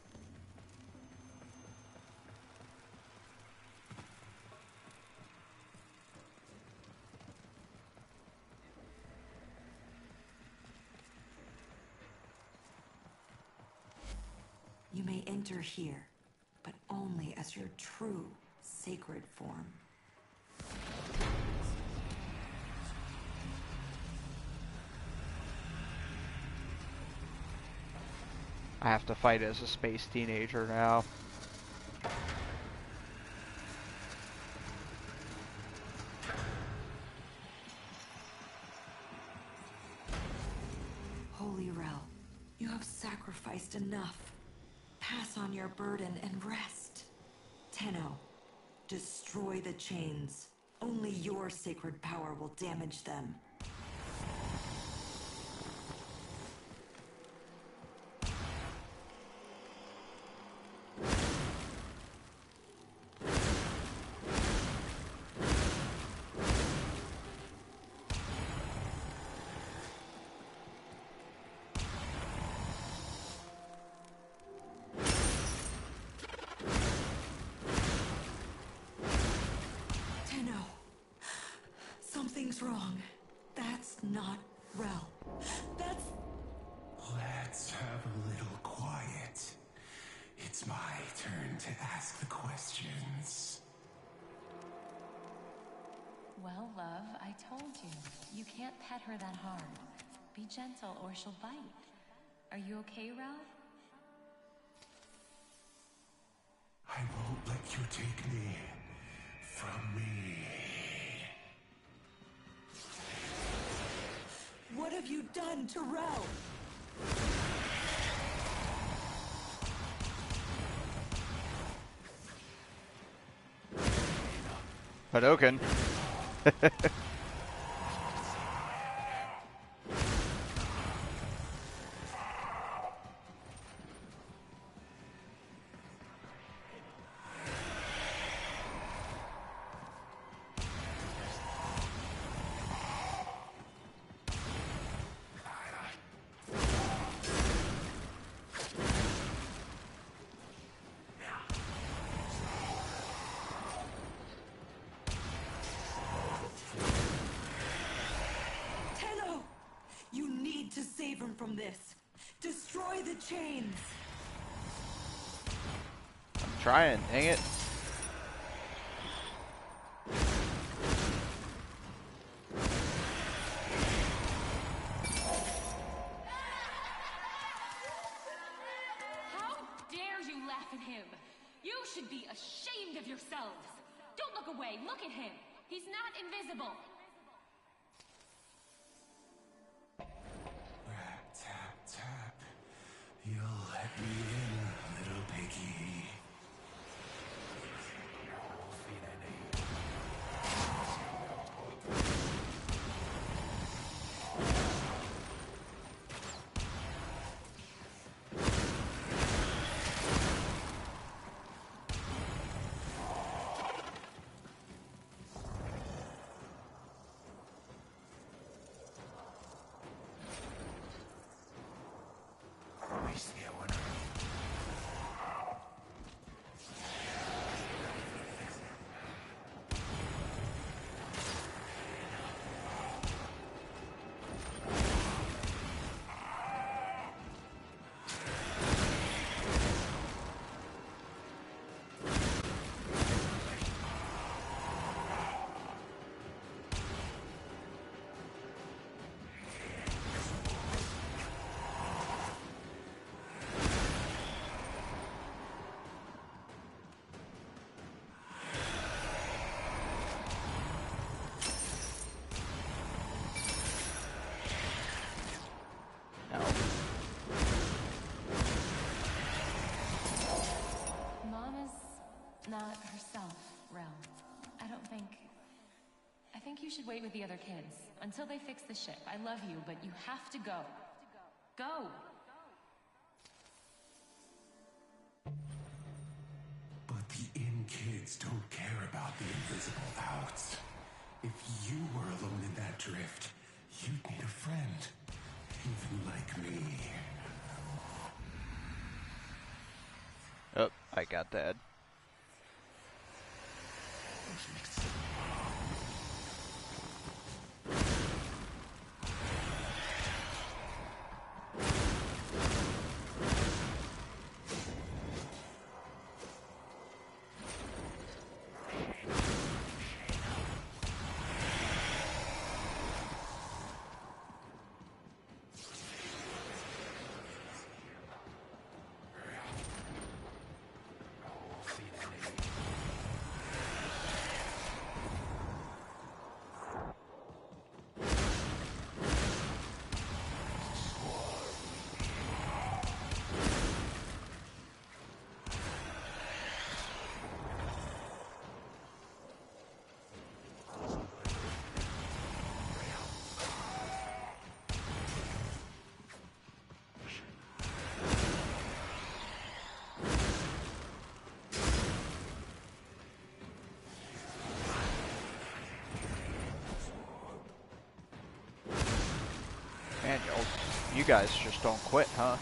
You may enter here, but only as your true sacred form. I have to fight as a space teenager now. Holy Rel, you have sacrificed enough. Pass on your burden and rest. Tenno, destroy the chains. Only your sacred power will damage them. Something's wrong. That's not Rel. That's... Let's have a little quiet. It's my turn to ask the questions. Well, love, I told you. You can't pet her that hard. Be gentle or she'll bite. Are you okay, Ralph? I won't let you take me from me. What have you done to Rel? Hadouken. Tenno! You need to save him from this. Destroy the chains. I'm trying, dang it. How dare you laugh at him? You should be ashamed of yourselves. Don't look away. Look at him. He's not invisible. Rat, tap, tap. You'll let me in, little piggy. Not herself, Rel. I think you should wait with the other kids until they fix the ship. I love you, but you have to go. Go! But the in kids don't care about the invisible outs. If you were alone in that drift, you'd need a friend. Even like me. Oh, I got that. Man, you guys just don't quit, huh?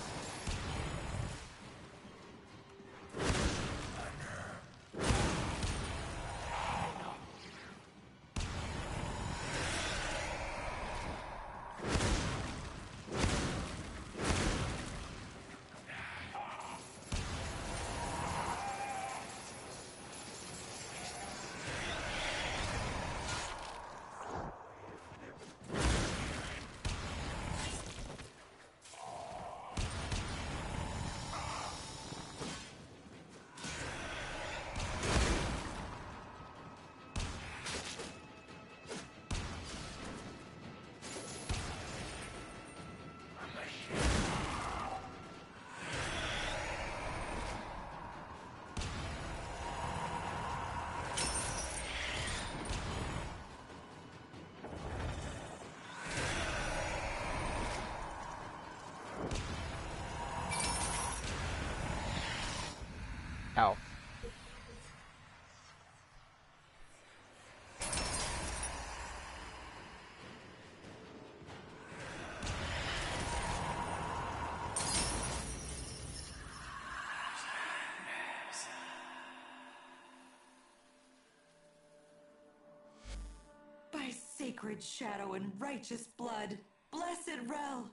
sacred shadow and righteous blood. Blessed Rel,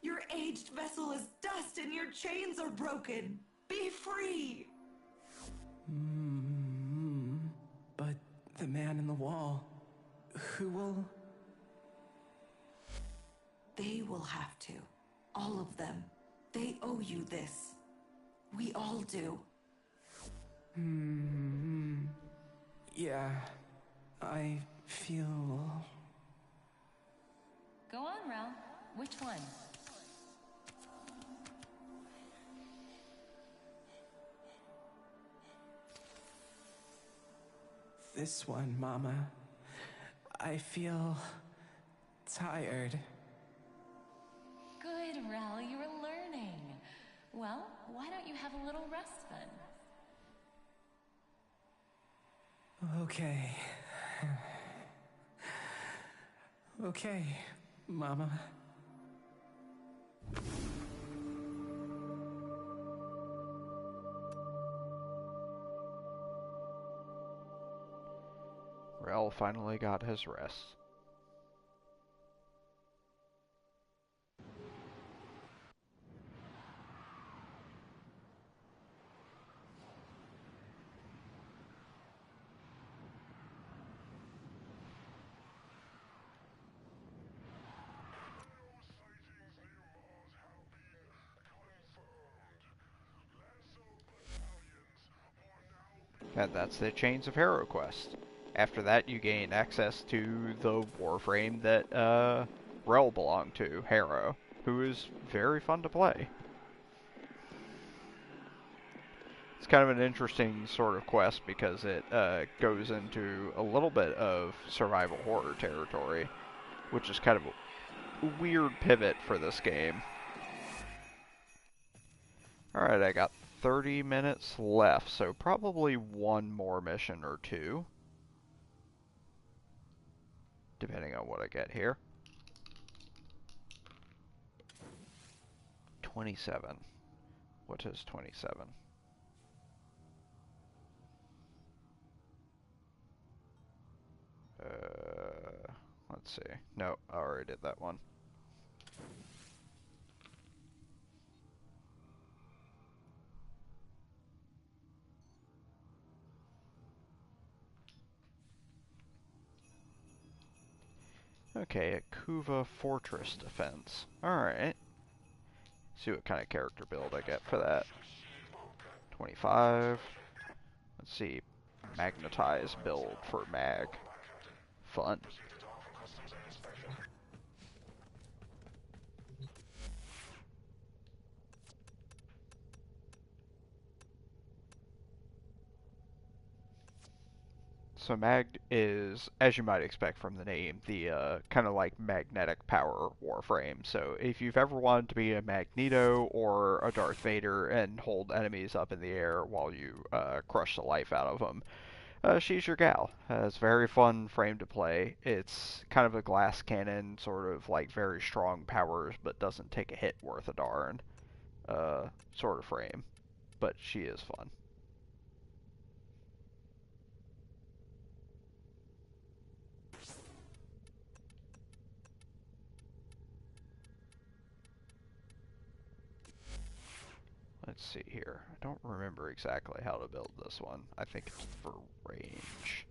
your aged vessel is dust and your chains are broken. Be free! But the man in the wall, who will... They will have to. All of them. They owe you this. We all do. Yeah, I feel... Go on, Rel. Which one? This one, Mama. I feel... tired. Good, Rel, you were learning. Well, why don't you have a little rest then? Okay. Okay, Mama. Rel finally got his rest. And that's the Chains of Harrow quest. After that, you gain access to the Warframe that Rel belonged to, Harrow, who is very fun to play. It's kind of an interesting sort of quest because it goes into a little bit of survival horror territory, which is kind of a weird pivot for this game. Alright, I got 30 minutes left, so probably one more mission or two, depending on what I get here. 27. What is 27? Let's see. No, I already did that one. Okay, a Kuva Fortress Defense. Alright. See what kind of character build I get for that. 25. Let's see. Magnetize build for Mag. Fun. So Mag is, as you might expect from the name, the kind of like magnetic power Warframe. So if you've ever wanted to be a Magneto or a Darth Vader and hold enemies up in the air while you crush the life out of them, she's your gal. It's a very fun frame to play. It's kind of a glass cannon, sort of like very strong powers, but doesn't take a hit worth a darn sort of frame. But she is fun. Let's see here. I don't remember exactly how to build this one. I think it's for range.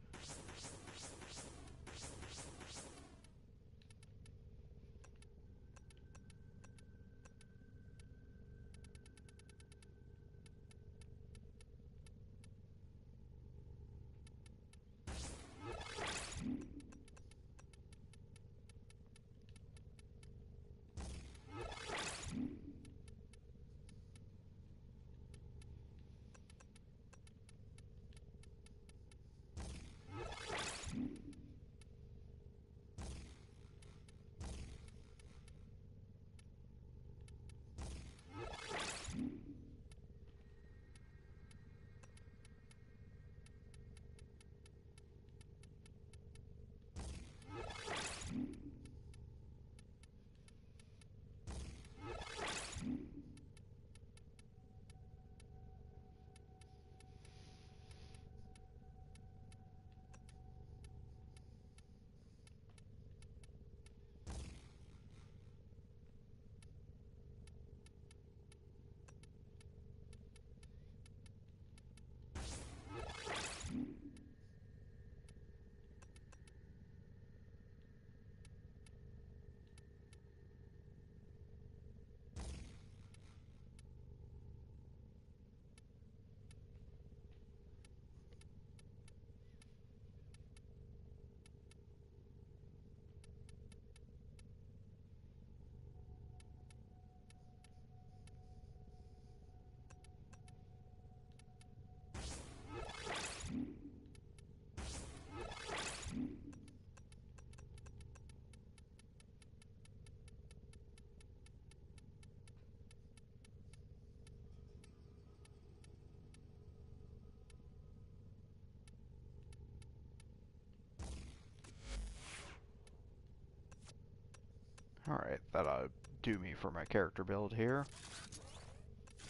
Alright, that'll do me for my character build here.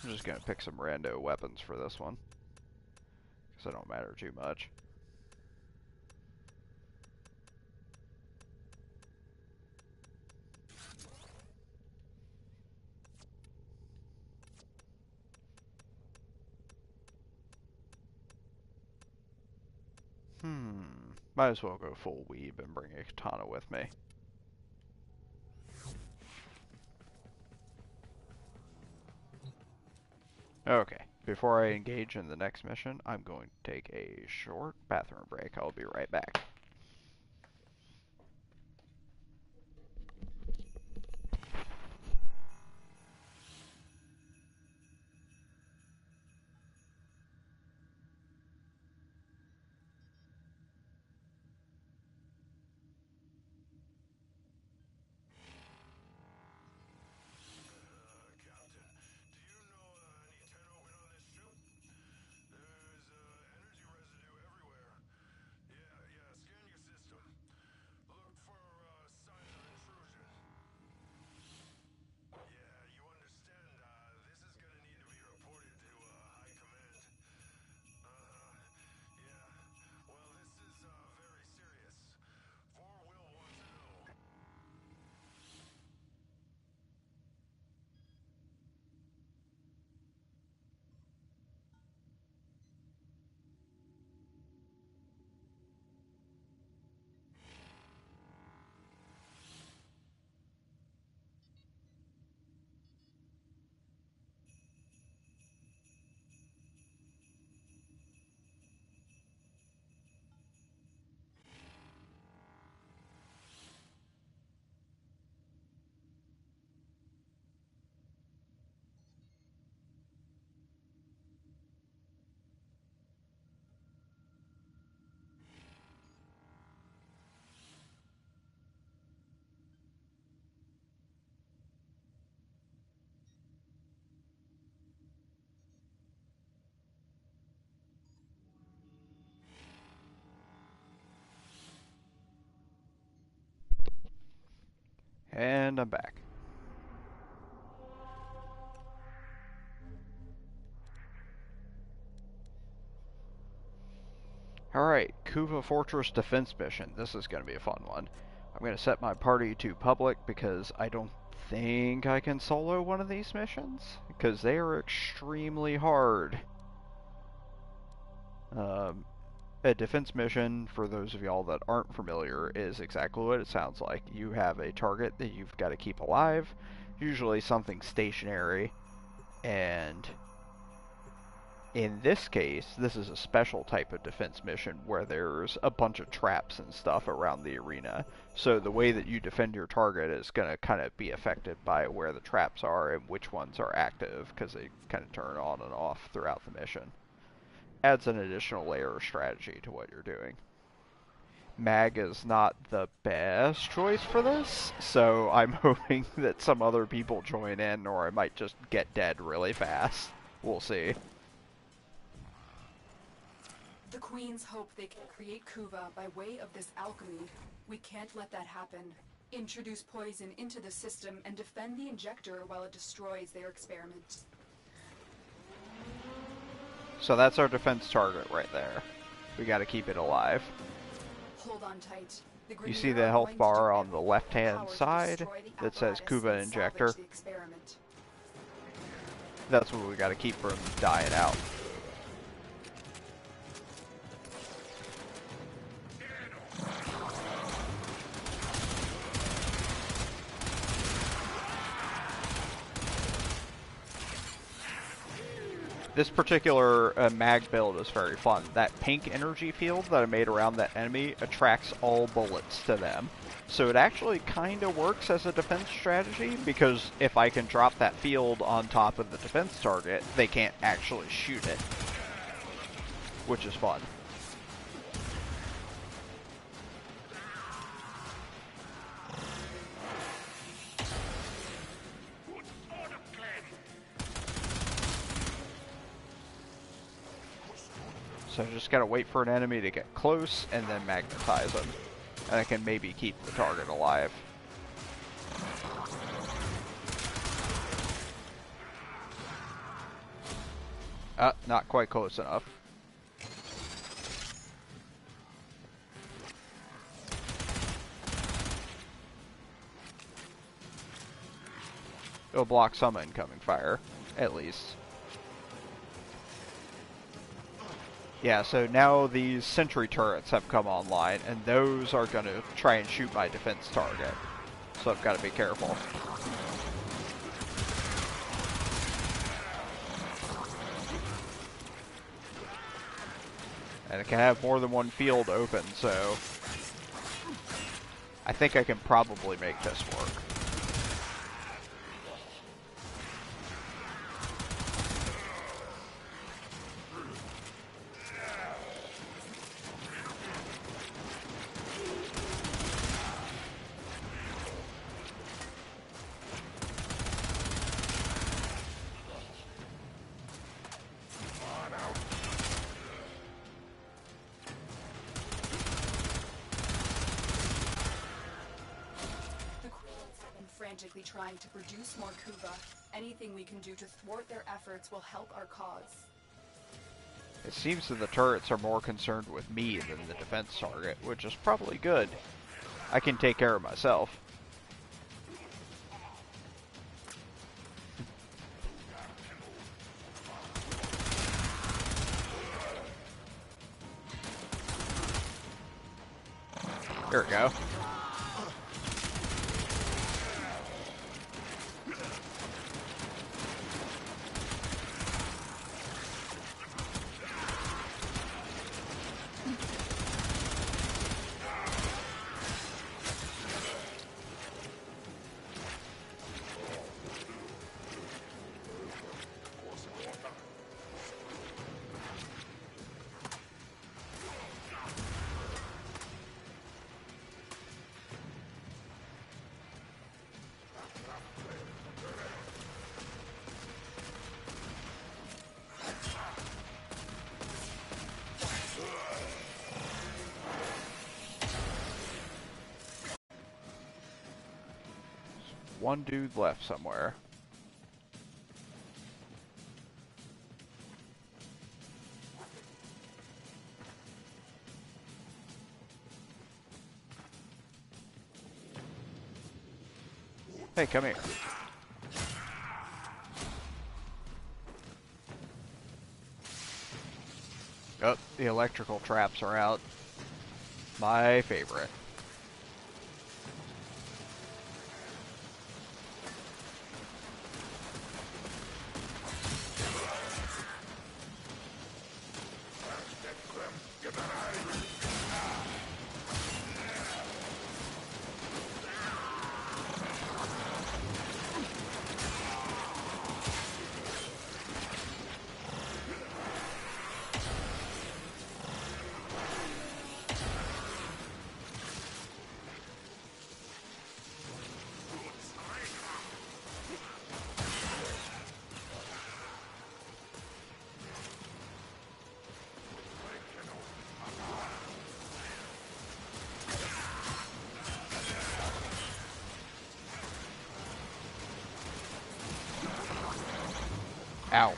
I'm just gonna pick some rando weapons for this one, because they don't matter too much. Might as well go full weeb and bring a katana with me. Okay, before I engage in the next mission, I'm going to take a short bathroom break. I'll be right back. And I'm back. Alright, Kuva Fortress Defense Mission. This is going to be a fun one. I'm going to set my party to public because I don't think I can solo one of these missions, because they are extremely hard. A defense mission, for those of y'all that aren't familiar, is exactly what it sounds like. You have a target that you've got to keep alive, usually something stationary, and in this case, this is a special type of defense mission where there's a bunch of traps and stuff around the arena. So the way that you defend your target is going to kind of be affected by where the traps are and which ones are active, because they kind of turn on and off throughout the mission. Adds an additional layer of strategy to what you're doing. Mag is not the best choice for this, so I'm hoping that some other people join in, or I might just get dead really fast. We'll see. The Queens hope they can create Kuva by way of this alchemy. We can't let that happen. Introduce poison into the system and defend the injector while it destroys their experiments. So that's our defense target right there. We gotta keep it alive. Hold on tight. You see the health bar on the left-hand side that says Kuva Injector? That's what we gotta keep from dying out. This particular mag build is very fun. That pink energy field that I made around that enemy attracts all bullets to them. So it actually kind of works as a defense strategy, because if I can drop that field on top of the defense target, they can't actually shoot it, which is fun. So I just gotta wait for an enemy to get close and then magnetize them. And I can maybe keep the target alive. Not quite close enough. It'll block some incoming fire, at least. Yeah, so now these sentry turrets have come online, and those are going to try and shoot my defense target. So I've got to be careful. And it can have more than one field open, so I think I can probably make this work. Frantically trying to produce more Kuva. Anything we can do to thwart their efforts will help our cause. It seems that the turrets are more concerned with me than the defense target, which is probably good. I can take care of myself. There we go. One dude left somewhere. Hey, come here. Oh, the electrical traps are out. My favorite. Ow.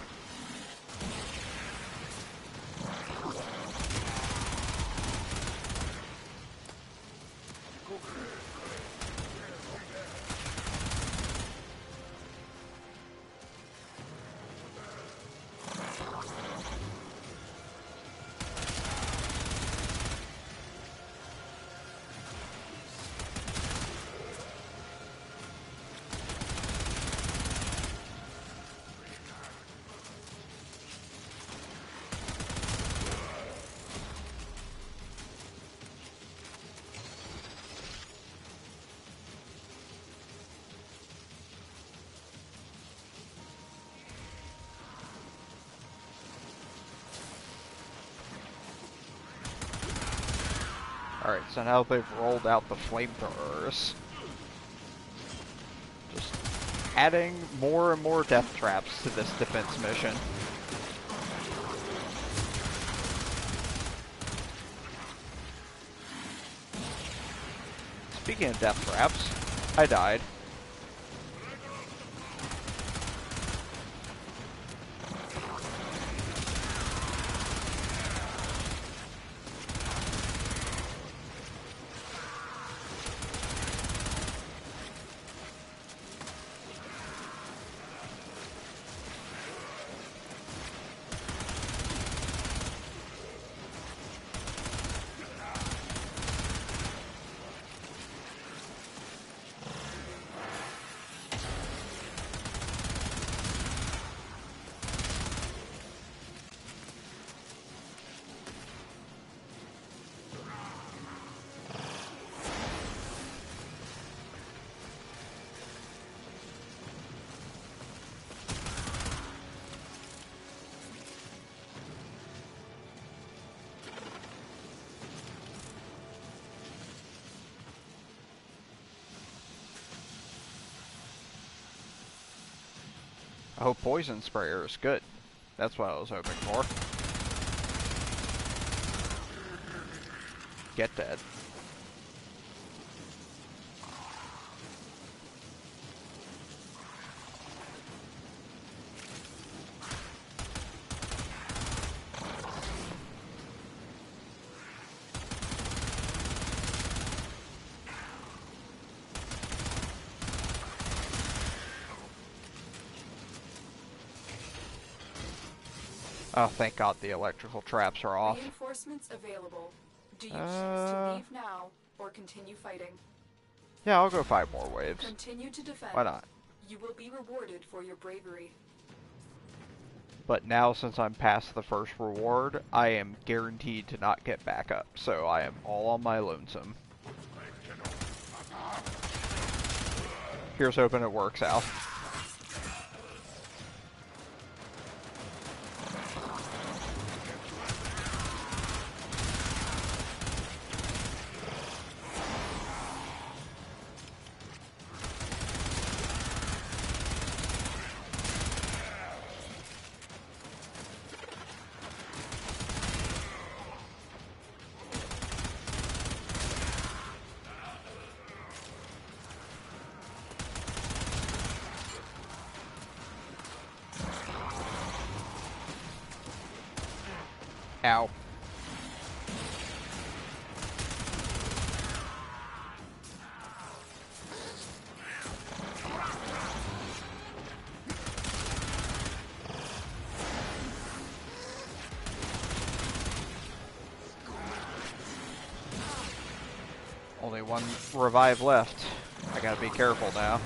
Alright, so now they've rolled out the flamethrowers. Just adding more and more death traps to this defense mission. Speaking of death traps, I died. I hope poison sprayer is good. That's what I was hoping for. Get dead. Oh, thank God the electrical traps are off. Reinforcements available. Do you choose to leave now or continue fighting? Yeah, I'll go 5 more waves. Continue to defend. Why not? You will be rewarded for your bravery. But now, since I'm past the first reward, I am guaranteed to not get back up, so I am all on my lonesome. Here's hoping it works out. Ow. Only one revive left. I gotta be careful now.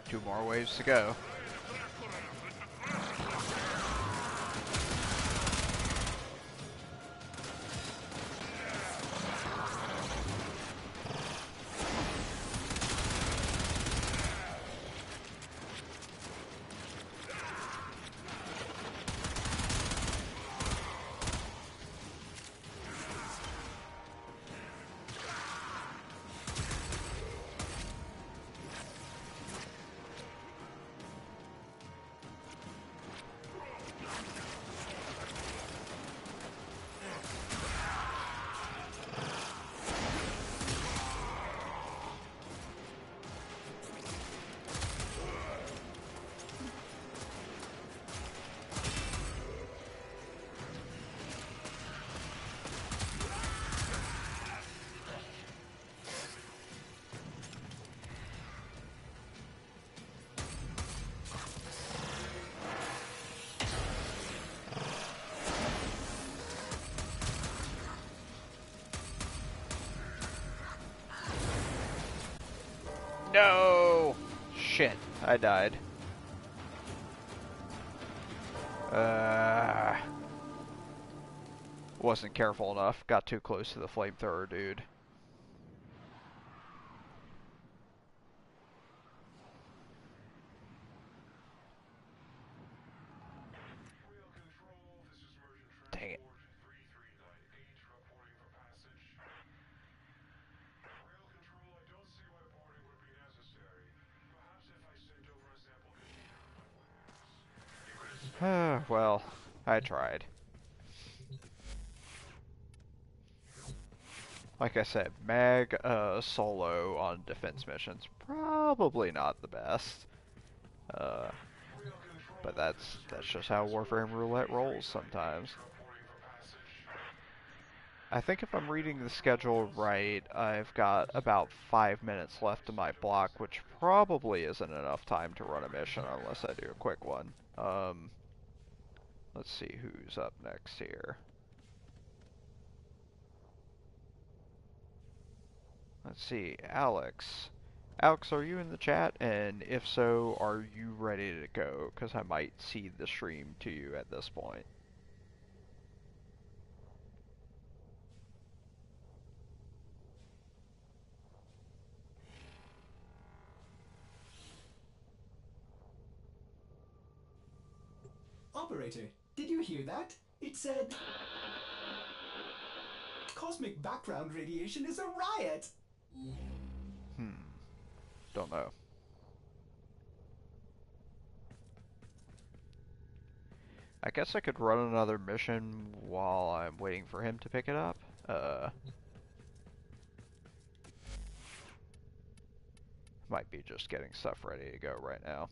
Two more waves to go. No! Shit, I died. Wasn't careful enough. Got too close to the flamethrower, dude. Dang it. Well, I tried. Like I said, mag solo on defense missions, probably not the best. But that's just how Warframe Roulette rolls sometimes. I think if I'm reading the schedule right, I've got about 5 minutes left in my block, which probably isn't enough time to run a mission unless I do a quick one. Let's see who's up next here. Let's see, Alex. Alex, are you in the chat? And if so, are you ready to go? Because I might cede the stream to you at this point. Operator, did you hear that? It said... Cosmic background radiation is a riot! Don't know. I guess I could run another mission while I'm waiting for him to pick it up. Might be just getting stuff ready to go right now.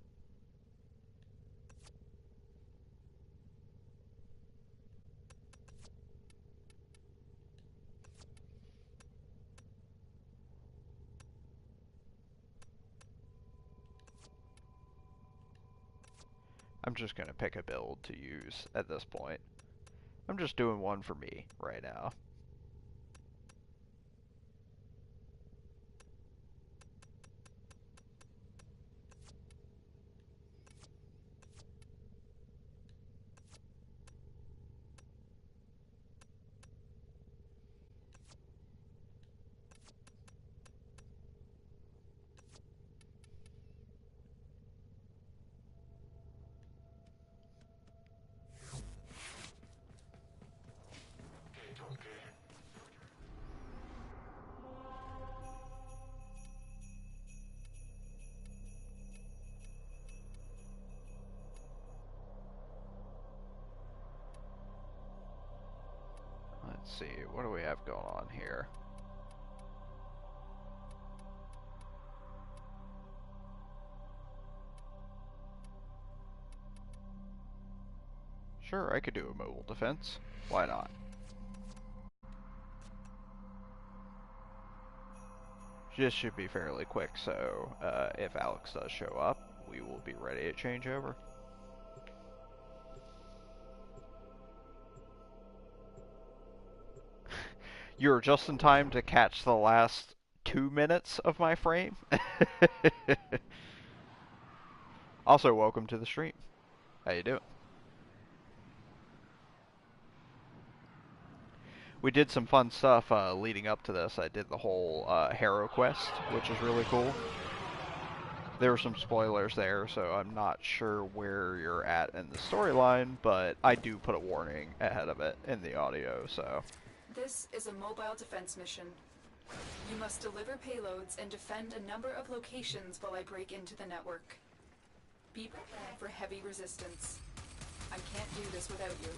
I'm just gonna pick a build to use at this point. I'm just doing one for me right now. Let's see, what do we have going on here? Sure, I could do a mobile defense. Why not? This should be fairly quick, so if Alex does show up, we will be ready to change over. You're just in time to catch the last 2 minutes of my frame. Also, welcome to the stream. How you doing? We did some fun stuff leading up to this. I did the whole Hero quest, which is really cool. There were some spoilers there, so I'm not sure where you're at in the storyline, but I do put a warning ahead of it in the audio, so... This is a mobile defense mission. You must deliver payloads and defend a number of locations while I break into the network. Be prepared for heavy resistance. I can't do this without you.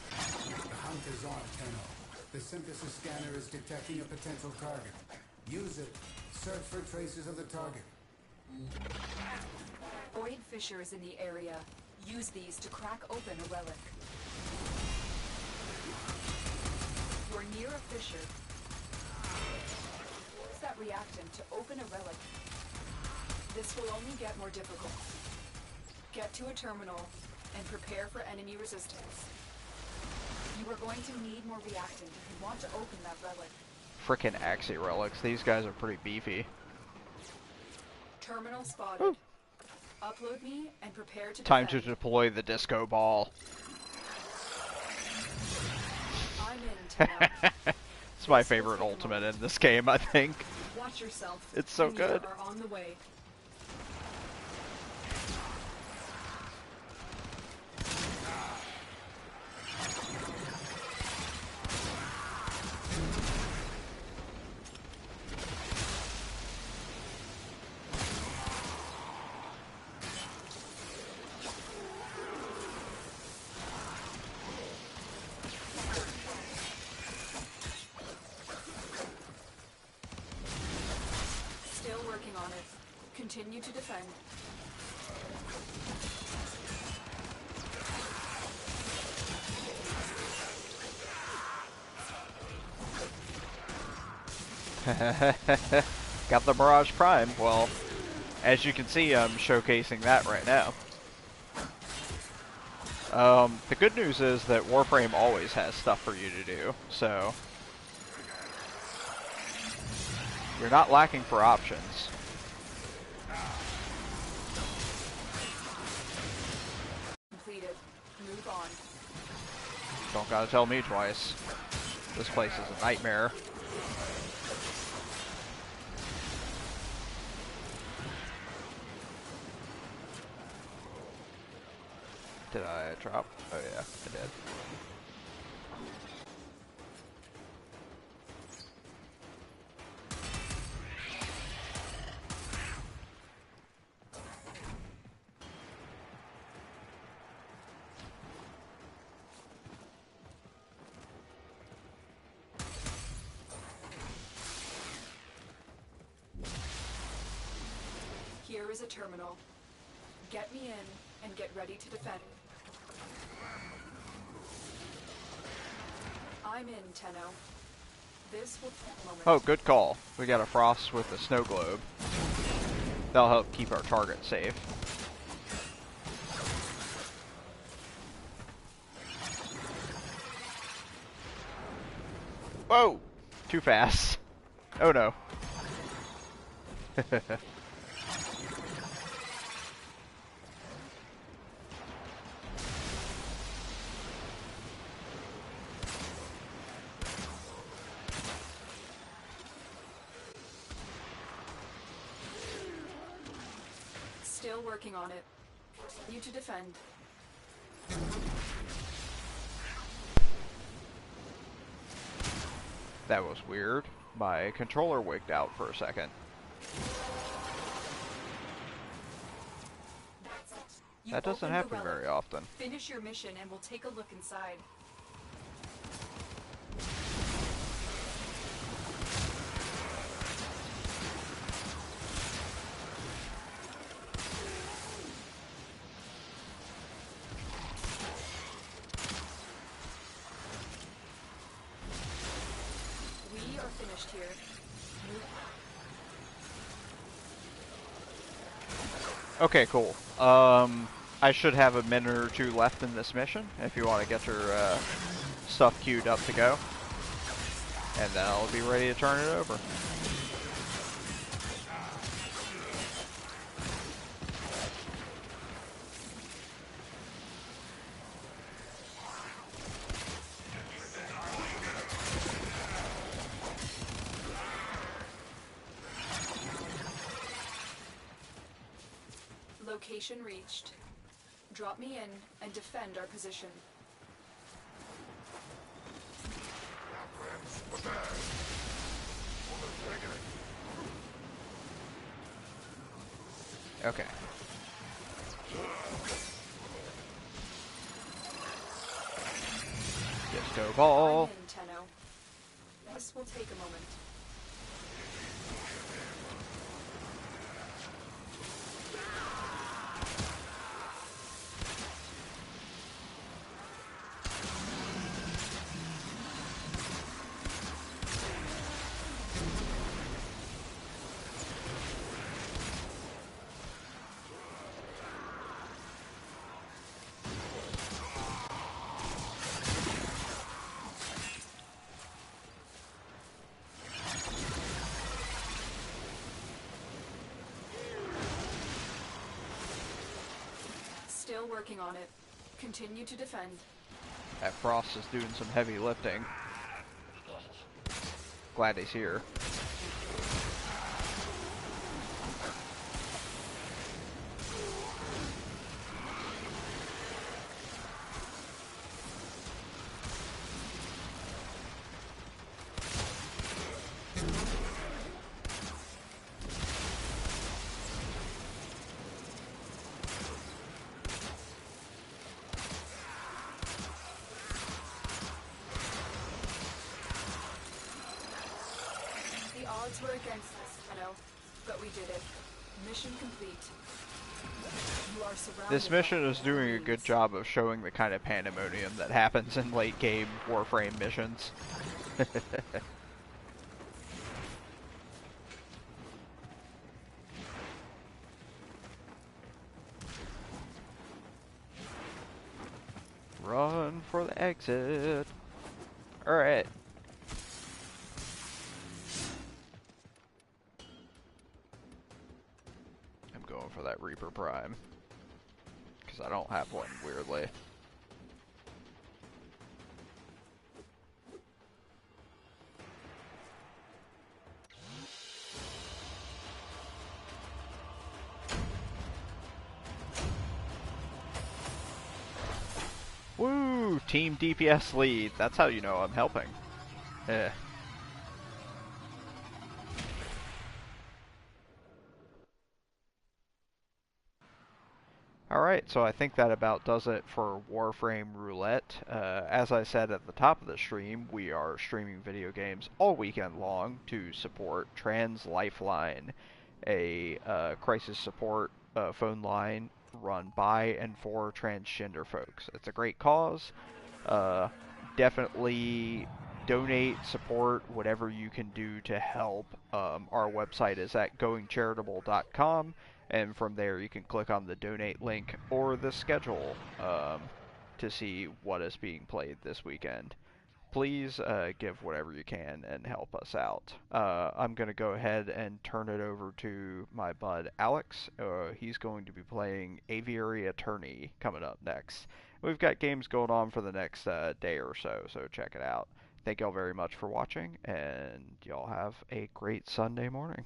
The hunt is on, Tenno. The synthesis scanner is detecting a potential target. Use it. Search for traces of the target. Void fissures in the area. Use these to crack open a relic. You're near a fissure. Use that reactant to open a relic. This will only get more difficult. Get to a terminal and prepare for enemy resistance. You are going to need more reactant if you want to open that relic. Frickin' Axie relics. These guys are pretty beefy. Terminal spotted. Upload me and prepare to Time to defend. deploy the disco ball. I'm in, Tenno. It's my This will favorite take a ultimate moment. in this game, I think. Watch yourself. It's so Minions good. are on the way. Still working on it. Continue to defend. Got the Mirage Prime. Well, as you can see, I'm showcasing that right now. The good news is that Warframe always has stuff for you to do, so you're not lacking for options. Completed. Move on. Don't gotta tell me twice. This place is a nightmare. Did I drop? Oh yeah, I did. Here is a terminal. Get me in and get ready to defend. I'm in, Tenno. This will take a moment. Oh, good call. We got a Frost with a snow globe. That'll help keep our target safe. Whoa! Too fast. Oh no. Still working on it. Continue to defend. That was weird. My controller wigged out for a second. You That doesn't opened the happen relic. very often. Finish your mission and we'll take a look inside. We are finished here. Okay, cool. I should have a minute or two left in this mission if you want to get your stuff queued up to go. And then I'll be ready to turn it over. Location reached. Drop me in and defend our position. Okay. Disco ball. I'm in, Tenno. This will take a moment. working on it. Continue to defend. That Frost is doing some heavy lifting. Glad he's here. The odds were against us, Tenno, but we did it. Mission complete. You are surrounded. This mission is doing a good job of showing the kind of pandemonium that happens in late game Warframe missions. Run for the exit. Alright. I'm going for that Reaper Prime. Because I don't have one, weirdly. Woo! Team DPS lead. That's how you know I'm helping. Eh. Alright, so I think that about does it for Warframe Roulette. As I said at the top of the stream, we are streaming video games all weekend long to support Trans Lifeline, a crisis support phone line run by and for transgender folks. It's a great cause. Definitely donate, support, whatever you can do to help. Our website is at goingcharitable.com. And from there you can click on the donate link or the schedule to see what is being played this weekend. Please give whatever you can and help us out. I'm going to go ahead and turn it over to my bud Alex. He's going to be playing Aviary Attorney coming up next. We've got games going on for the next day or so, so check it out. Thank y'all very much for watching, and y'all have a great Sunday morning.